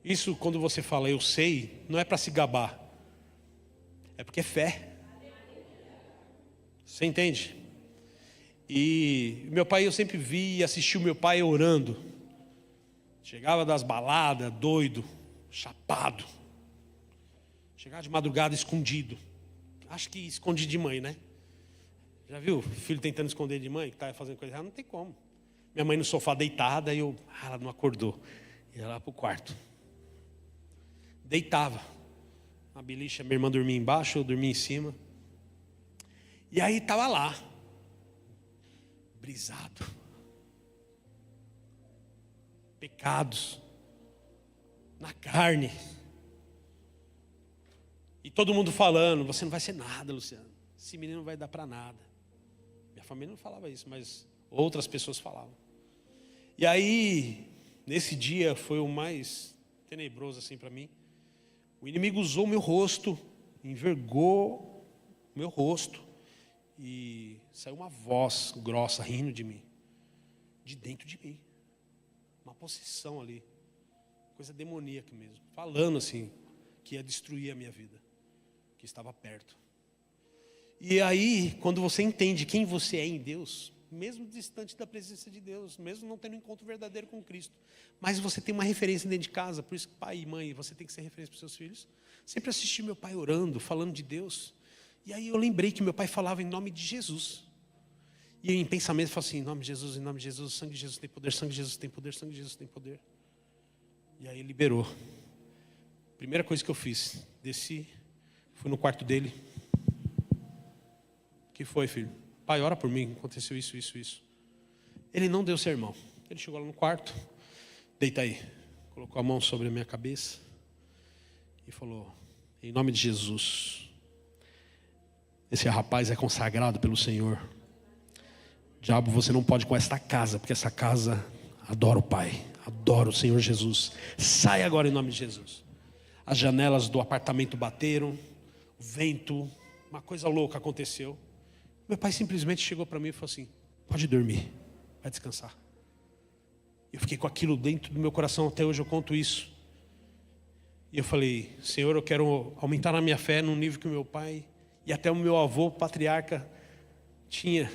Isso, quando você fala eu sei, não é para se gabar. É porque é fé. Você entende? E meu pai, eu sempre vi e assisti o meu pai orando. Chegava das baladas, doido, chapado. Chegava de madrugada escondido. Acho que escondido de mãe, né? Já viu? Filho tentando esconder de mãe, que está fazendo coisa errada, não tem como. Minha mãe no sofá deitada e ela não acordou. Ia lá para o quarto. Deitava. A beliche, minha irmã dormia embaixo, eu dormia em cima. E aí estava lá. Brisado. Pecados. Na carne. E todo mundo falando, você não vai ser nada, Luciano. Esse menino não vai dar para nada. Minha família não falava isso, mas outras pessoas falavam. E aí, nesse dia foi o mais tenebroso assim para mim. O inimigo usou meu rosto, envergou meu rosto e saiu uma voz grossa rindo de mim, de dentro de mim. Uma possessão ali, coisa demoníaca mesmo, falando assim que ia destruir a minha vida, que estava perto. E aí, quando você entende quem você é em Deus, mesmo distante da presença de Deus, mesmo não tendo um encontro verdadeiro com Cristo, mas você tem uma referência dentro de casa, por isso que pai e mãe, você tem que ser referência para os seus filhos. Sempre assisti meu pai orando, falando de Deus, e aí eu lembrei que meu pai falava em nome de Jesus, e em pensamento eu falei assim, em nome de Jesus, o sangue de Jesus tem poder, sangue de Jesus tem poder, sangue de Jesus tem poder. E aí liberou. Primeira coisa que eu fiz, desci, fui no quarto dele. O que foi, filho? Pai, ora por mim, aconteceu isso. Ele não deu sermão. Ele chegou lá no quarto, deita aí. Colocou a mão sobre a minha cabeça e falou, em nome de Jesus, esse rapaz é consagrado pelo Senhor. Diabo, você não pode com esta casa, porque essa casa adora o Pai, adora o Senhor Jesus. Sai agora em nome de Jesus. As janelas do apartamento bateram, o vento, uma coisa louca aconteceu. Meu pai simplesmente chegou para mim e falou assim, pode dormir, vai descansar. Eu fiquei com aquilo dentro do meu coração, até hoje eu conto isso. E eu falei, Senhor, eu quero aumentar na minha fé no nível que o meu pai e até o meu avô patriarca tinha.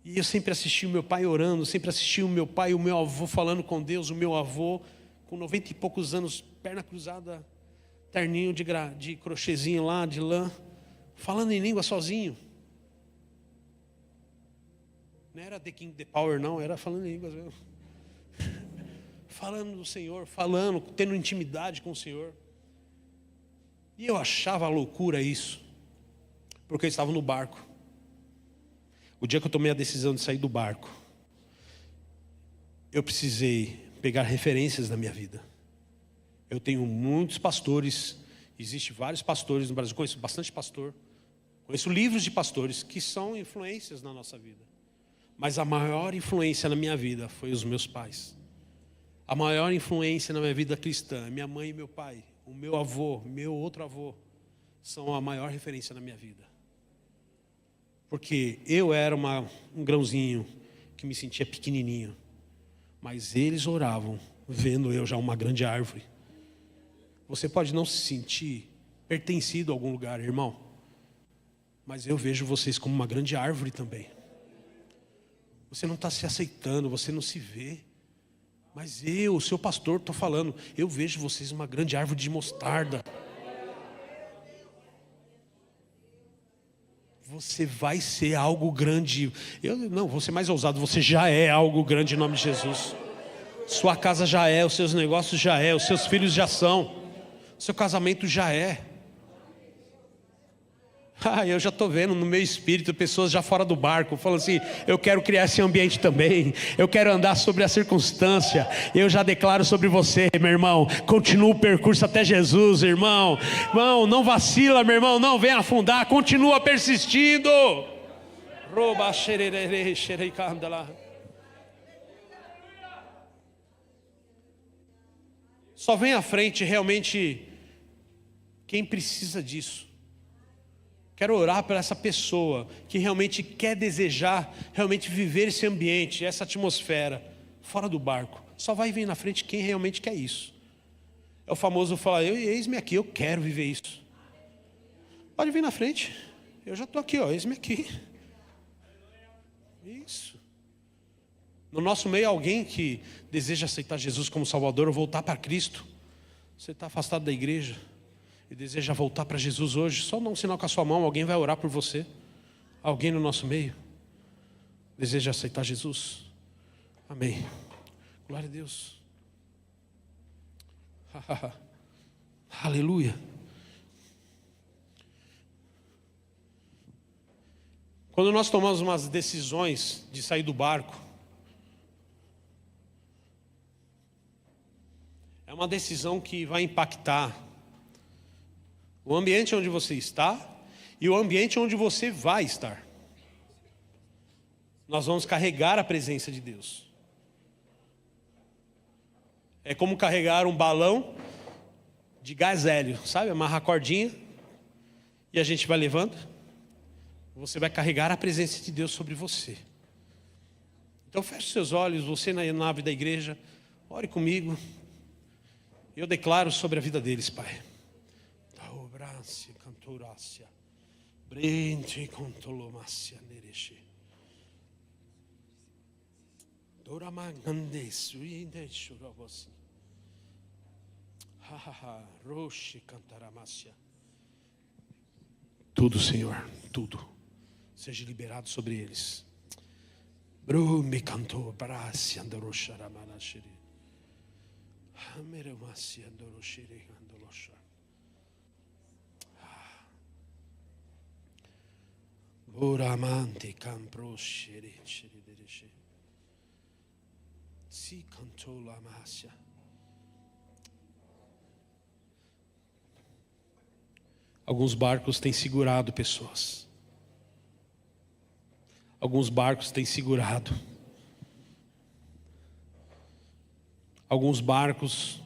E eu sempre assisti o meu pai orando, sempre assisti o meu pai e o meu avô falando com Deus. O meu avô, com 90 e poucos anos, perna cruzada, terninho de crochêzinho lá, de lã, falando em língua sozinho. Não era The King, The Power, não, era falando em línguas mesmo. Falando do Senhor, falando, tendo intimidade com o Senhor. E eu achava loucura isso, porque eu estava no barco. O dia que eu tomei a decisão de sair do barco, eu precisei pegar referências na minha vida. Eu tenho muitos pastores, existem vários pastores no Brasil, conheço bastante pastor, conheço livros de pastores que são influências na nossa vida. Mas a maior influência na minha vida foi os meus pais. A maior influência na minha vida cristã é minha mãe e meu pai. O meu avô, meu outro avô, são a maior referência na minha vida. Porque eu era um grãozinho que me sentia pequenininho. Mas eles oravam, vendo eu já uma grande árvore. Você pode não se sentir pertencido a algum lugar, irmão. Mas eu vejo vocês como uma grande árvore também. Você não está se aceitando, você não se vê. Mas eu, o seu pastor, estou falando, eu vejo vocês uma grande árvore de mostarda. Você vai ser algo grande. Eu não vou ser mais ousado, você já é algo grande em nome de Jesus. Sua casa já é, os seus negócios já é, os seus filhos já são, seu casamento já é. Eu já estou vendo no meu espírito pessoas já fora do barco, falando assim, eu quero criar esse ambiente também, eu quero andar sobre a circunstância. Eu já declaro sobre você, meu irmão, continua o percurso até Jesus, irmão. Irmão, não vacila, meu irmão, não venha afundar, continua persistindo. Só vem à frente realmente quem precisa disso. Quero orar por essa pessoa que realmente quer desejar, realmente viver esse ambiente, essa atmosfera, fora do barco. Só vai vir na frente quem realmente quer isso. É o famoso falar, eis-me aqui, eu quero viver isso. Pode vir na frente, eu já estou aqui, eis-me aqui. Isso. No nosso meio, alguém que deseja aceitar Jesus como Salvador ou voltar para Cristo. Você está afastado da igreja e deseja voltar para Jesus hoje, só dá um sinal com a sua mão, alguém vai orar por você. Alguém no nosso meio deseja aceitar Jesus? Amém. Glória a Deus. Aleluia. Quando nós tomamos umas decisões de sair do barco, é uma decisão que vai impactar o ambiente onde você está e o ambiente onde você vai estar. Nós vamos carregar a presença de Deus. É como carregar um balão de gás hélio, sabe? Amarra a cordinha e a gente vai levando. Você vai carregar a presença de Deus sobre você. Então feche seus olhos, você na nave da igreja, ore comigo. Eu declaro sobre a vida deles, Pai. Tudo, Senhor, tudo seja liberado sobre eles. Brume cantou braço andou xaramanashiri. Hameremasi andou xiri andou xar. Oramante campro xiri xiri dirishi. Si cantou la masia. Alguns barcos têm segurado pessoas. Alguns barcos têm segurado. Alguns barcos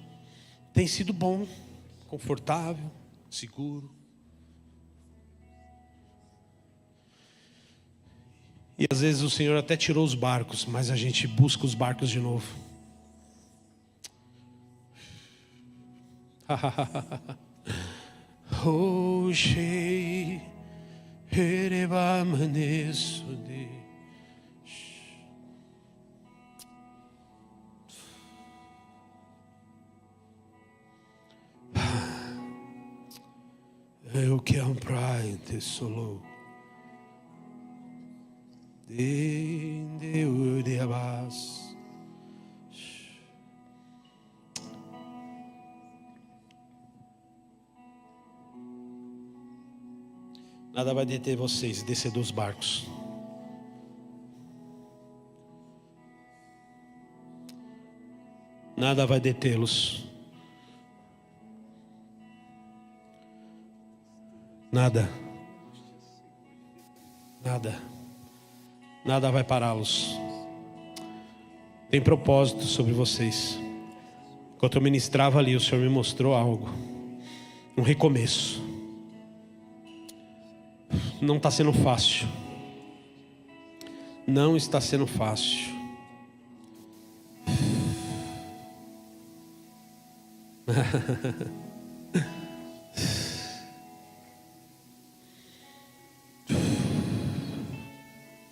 têm sido bom, confortável, seguro. E às vezes o Senhor até tirou os barcos, mas a gente busca os barcos de novo. Hoje ereba maneço de que é um praia te solo. De abas. Nada vai deter vocês de descer dos barcos. Nada vai detê-los. Nada. Nada. Nada vai pará-los. Tem propósito sobre vocês. Enquanto eu ministrava ali, o Senhor me mostrou algo. Um recomeço. Não está sendo fácil. Não está sendo fácil.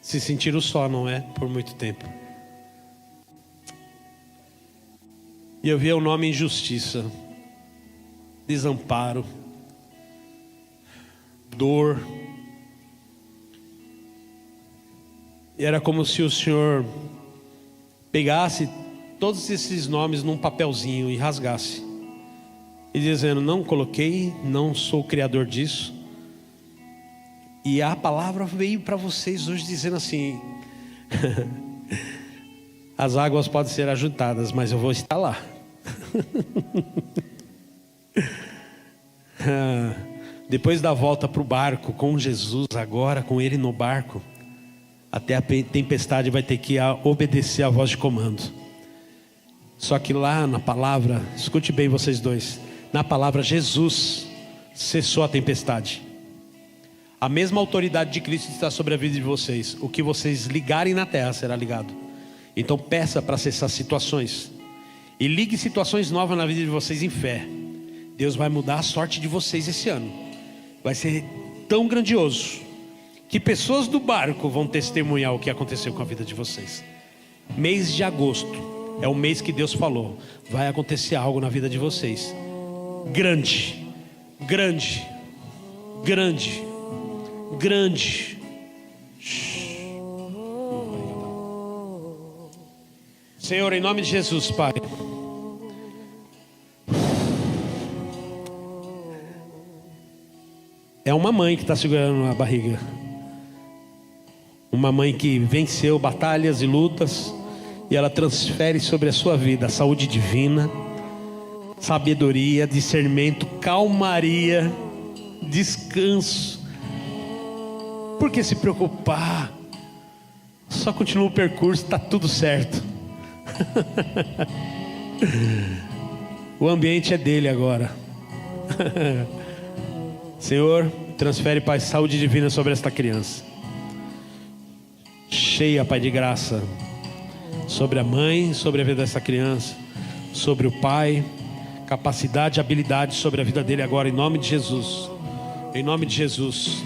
Se sentiram só, não é? Por muito tempo. E eu via o nome injustiça, desamparo, dor. E era como se o Senhor pegasse todos esses nomes num papelzinho e rasgasse. E dizendo, não coloquei, não sou o criador disso. E a palavra veio para vocês hoje dizendo assim: as águas podem ser agitadas, mas eu vou estar lá. Depois da volta para o barco com Jesus, agora com Ele no barco, até a tempestade vai ter que obedecer a voz de comando. Só que lá na palavra, escute bem vocês dois, na palavra Jesus cessou a tempestade. A mesma autoridade de Cristo está sobre a vida de vocês. O que vocês ligarem na terra será ligado. Então peça para cessar situações. E ligue situações novas na vida de vocês em fé. Deus vai mudar a sorte de vocês esse ano. Vai ser tão grandioso que pessoas do barco vão testemunhar o que aconteceu com a vida de vocês. Mês de agosto é o mês que Deus falou: vai acontecer algo na vida de vocês. Grande, grande, grande, grande. Senhor, em nome de Jesus, Pai, é uma mãe que está segurando a barriga. Uma mãe que venceu batalhas e lutas, e ela transfere sobre a sua vida a saúde divina, sabedoria, discernimento, calmaria, descanso. Por que se preocupar? Só continua o percurso, está tudo certo. O ambiente é dele agora. Senhor, transfere, Pai, saúde divina sobre esta criança. Cheia, Pai, de graça. Sobre a mãe, sobre a vida dessa criança. Sobre o pai. Capacidade e habilidade sobre a vida dele agora, em nome de Jesus. Em nome de Jesus.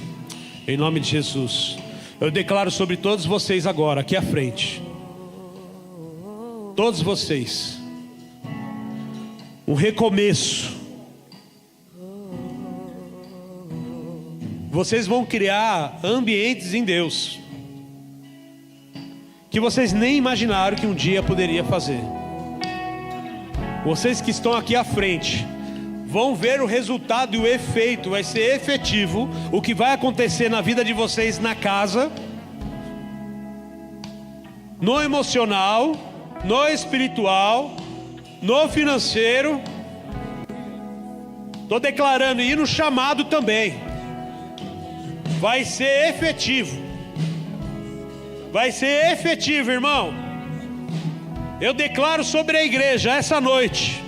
Em nome de Jesus. Eu declaro sobre todos vocês agora, aqui à frente. Todos vocês. Um recomeço. Vocês vão criar ambientes em Deus que vocês nem imaginaram que um dia poderia fazer. Vocês que estão aqui à frente vão ver o resultado e o efeito. Vai ser efetivo o que vai acontecer na vida de vocês, na casa, no emocional, no espiritual, no financeiro. Estou declarando, e no chamado também. Vai ser efetivo. Vai ser efetivo, irmão. Eu declaro sobre a igreja essa noite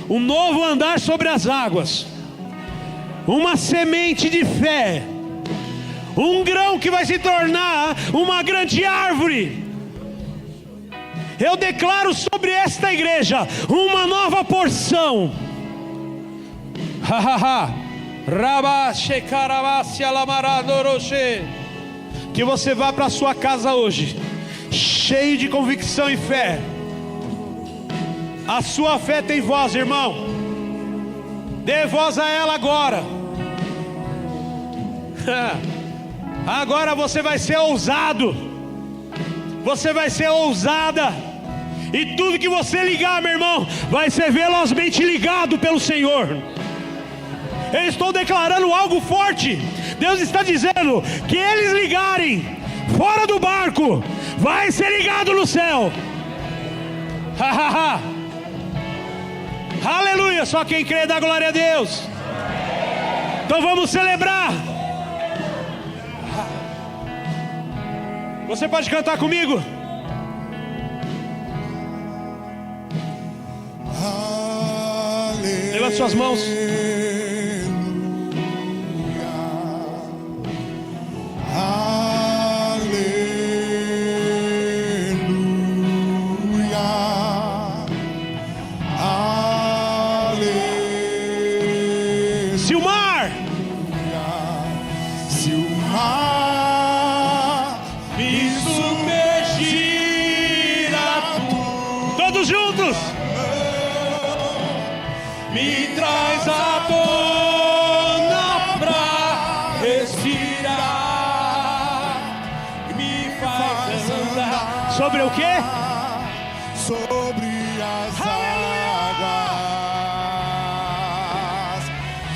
um novo andar sobre as águas, uma semente de fé, um grão que vai se tornar uma grande árvore. Eu declaro sobre esta igreja uma nova porção. Que você vá para a sua casa hoje cheio de convicção e fé. A sua fé tem voz, irmão. Dê voz a ela agora. Agora você vai ser ousado. Você vai ser ousada. E tudo que você ligar, meu irmão, vai ser velozmente ligado pelo Senhor. Eu estou declarando algo forte. Deus está dizendo que eles ligarem fora do barco, vai ser ligado no céu. Aleluia. Só quem crê dá glória a Deus. Então vamos celebrar. Você pode cantar comigo? Levante suas mãos. Sobre o quê? Sobre as águas.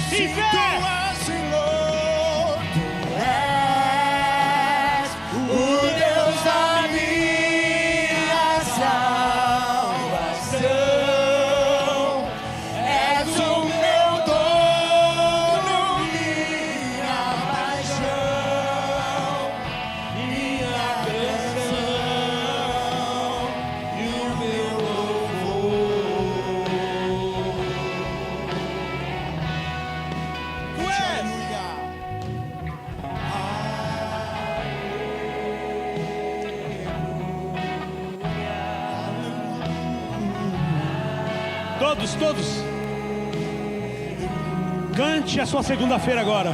Em Se fé. tu és Senhor, tu és o Deus da minha salvação. És o meu dono, minha paixão, minha Todos, cante a sua segunda-feira agora.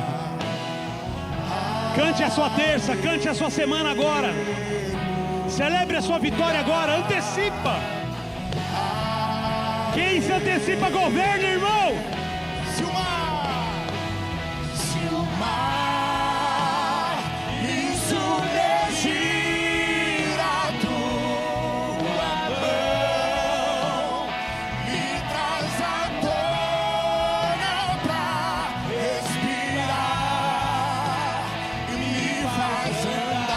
Cante a sua terça, cante a sua semana agora. Celebre a sua vitória agora, antecipa. Quem se antecipa governa, irmão. Se o mar me submergir, a tua mão me traz à tona pra respirar e me faz andar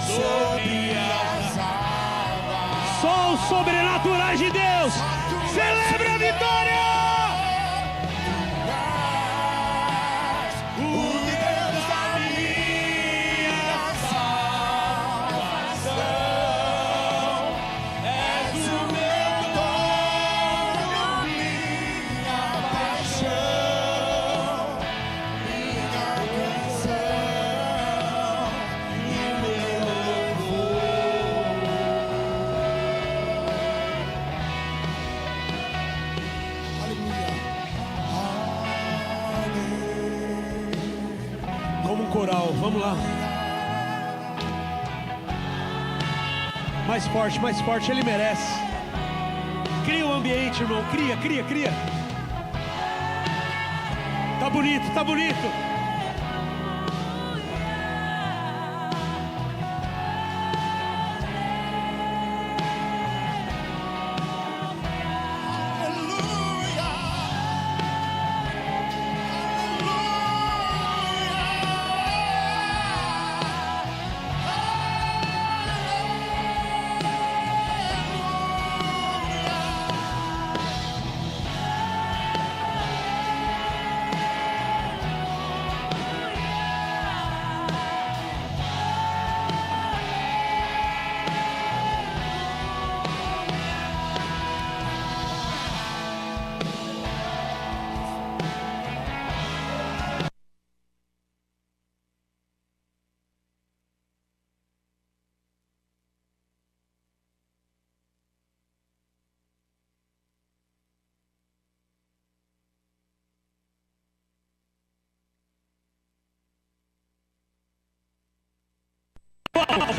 sobre as águas. Sons sobrenaturais de Deus. Celebre a vitória. O Deus da minha salvação, és o meu dono, minha paixão, minha canção e meu louvor. Aleluia. Como um coral, vamos lá. Mais forte, ele merece. Cria um ambiente, irmão, cria. Tá bonito. Aleluia.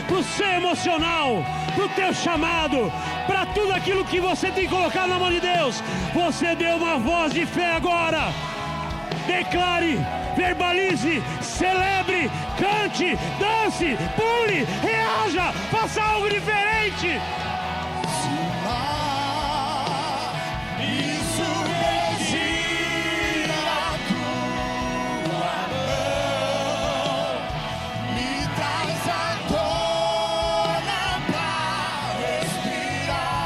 Pro seu emocional, pro teu chamado, para tudo aquilo que você tem colocado na mão de Deus. Você deu uma voz de fé agora. Declare, verbalize, celebre, cante, dance, pule, reaja, faça algo diferente. Isso exige a tua mão, me traz à tona pra respirar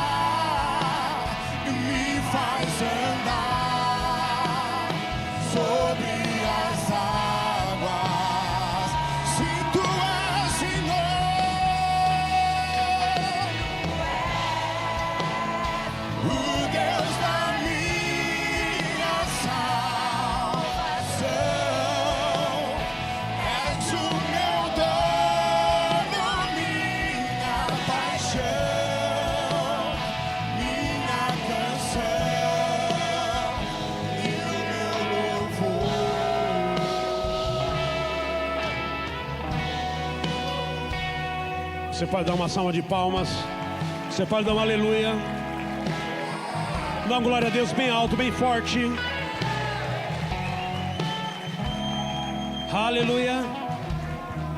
e me faz andar sobre as águas. Se tu és Senhor, o Deus da minha salvação, és o meu dono, minha paixão, minha canção e o meu louvor. Você pode dar uma salva de palmas. Você pode dar um aleluia. Dá uma glória a Deus bem alto, bem forte. Aleluia.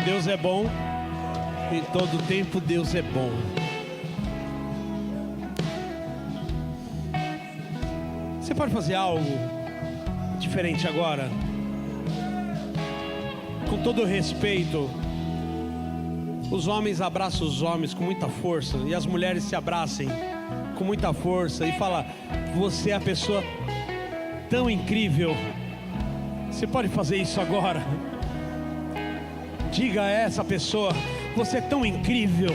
Deus é bom. Em todo tempo Deus é bom. Você pode fazer algo diferente agora? Com todo respeito, os homens abraçam os homens com muita força e as mulheres se abracem com muita força e fala: você é a pessoa tão incrível. Você pode fazer isso agora? Diga a essa pessoa: você é tão incrível.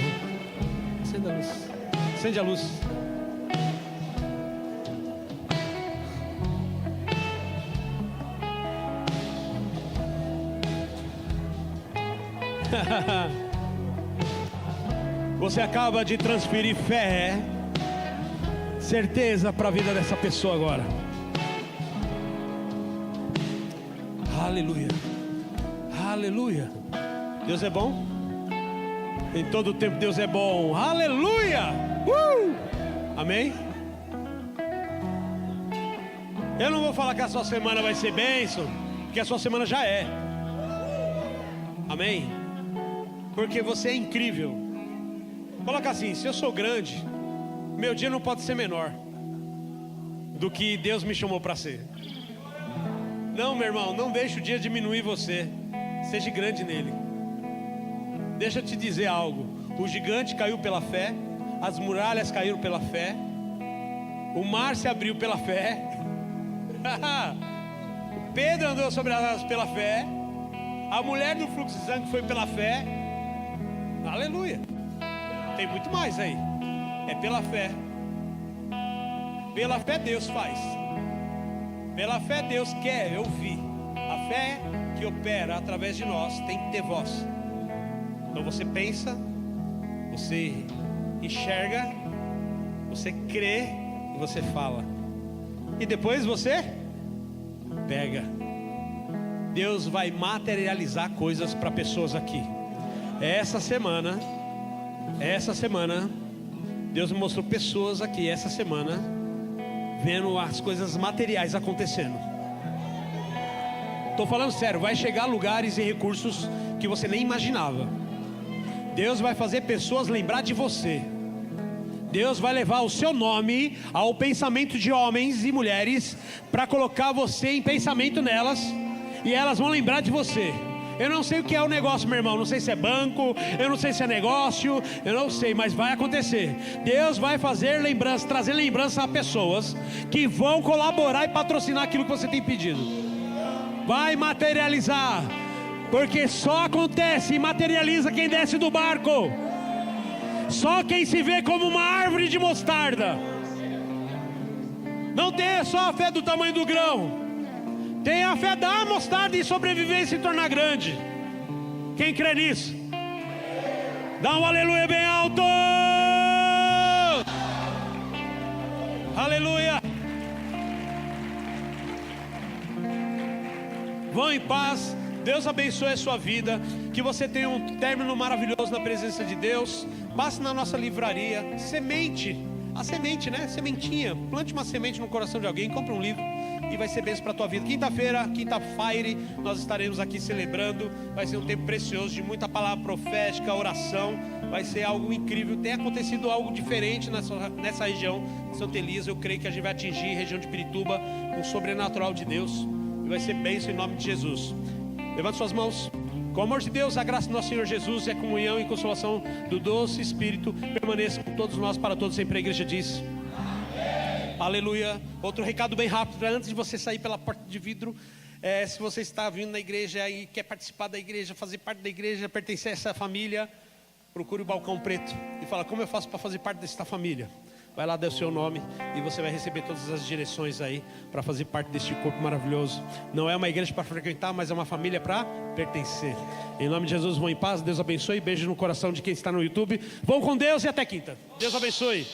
Acenda a luz. Acende a luz. Você acaba de transferir fé, certeza para a vida dessa pessoa agora. Aleluia. Aleluia. Deus é bom. Em todo tempo Deus é bom. Aleluia. Amém. Eu não vou falar que a sua semana vai ser bênção, porque a sua semana já é. Amém. Porque você é incrível. Coloca assim: se eu sou grande, meu dia não pode ser menor do que Deus me chamou para ser. Não, meu irmão, não deixe o dia diminuir você. Seja grande nele. Deixa eu te dizer algo: o gigante caiu pela fé, as muralhas caíram pela fé, o mar se abriu pela fé, o Pedro andou sobre as águas pela fé, a mulher do fluxo de sangue foi pela fé. Aleluia. Tem muito mais aí. É pela fé. Pela fé Deus faz. Pela fé Deus quer ouvir. A fé que opera através de nós tem que ter voz. Então você pensa, você enxerga, você crê e você fala. E depois você pega. Deus vai materializar coisas para pessoas aqui. Essa semana, Deus me mostrou pessoas aqui essa semana vendo as coisas materiais acontecendo. Estou falando sério, vai chegar a lugares e recursos que você nem imaginava. Deus vai fazer pessoas lembrar de você. Deus vai levar o seu nome ao pensamento de homens e mulheres para colocar você em pensamento nelas, e elas vão lembrar de você. Eu não sei o que é o negócio, meu irmão. Não sei se é banco, eu não sei se é negócio, eu não sei, mas vai acontecer. Deus vai fazer lembrança, trazer lembrança a pessoas que vão colaborar e patrocinar aquilo que você tem pedido. Vai materializar, porque só acontece e materializa quem desce do barco. Só quem se vê como uma árvore de mostarda. Não tenha só a fé do tamanho do grão. Tenha a fé da mostarda e sobreviver e se tornar grande. Quem crê nisso? Dá um aleluia bem alto. Aleluia. Vão em paz. Deus abençoe a sua vida. Que você tenha um término maravilhoso na presença de Deus. Passe na nossa livraria. Semente a semente, né? Sementinha. Plante uma semente no coração de alguém, compra um livro e vai ser bênção para a tua vida. Quinta-feira, quinta-feira, nós estaremos aqui celebrando. Vai ser um tempo precioso de muita palavra profética, oração. Vai ser algo incrível. Tem acontecido algo diferente nessa região de Santa Elisa. Eu creio que a gente vai atingir a região de Pirituba com o sobrenatural de Deus. E vai ser bênção em nome de Jesus. Levante suas mãos. Com o amor de Deus, a graça do nosso Senhor Jesus e a comunhão e consolação do doce Espírito permaneça com todos nós, para todos sempre. A igreja diz amém. Aleluia. Outro recado bem rápido, antes de você sair pela porta de vidro, se você está vindo na igreja e quer participar da igreja, fazer parte da igreja, pertencer a essa família, procure o balcão preto e fala: como eu faço para fazer parte desta família? Vai lá, dê o seu nome e você vai receber todas as direções aí para fazer parte deste corpo maravilhoso. Não é uma igreja para frequentar, mas é uma família para pertencer. Em nome de Jesus, vão em paz, Deus abençoe. Beijo no coração de quem está no YouTube. Vão com Deus e até quinta. Deus abençoe.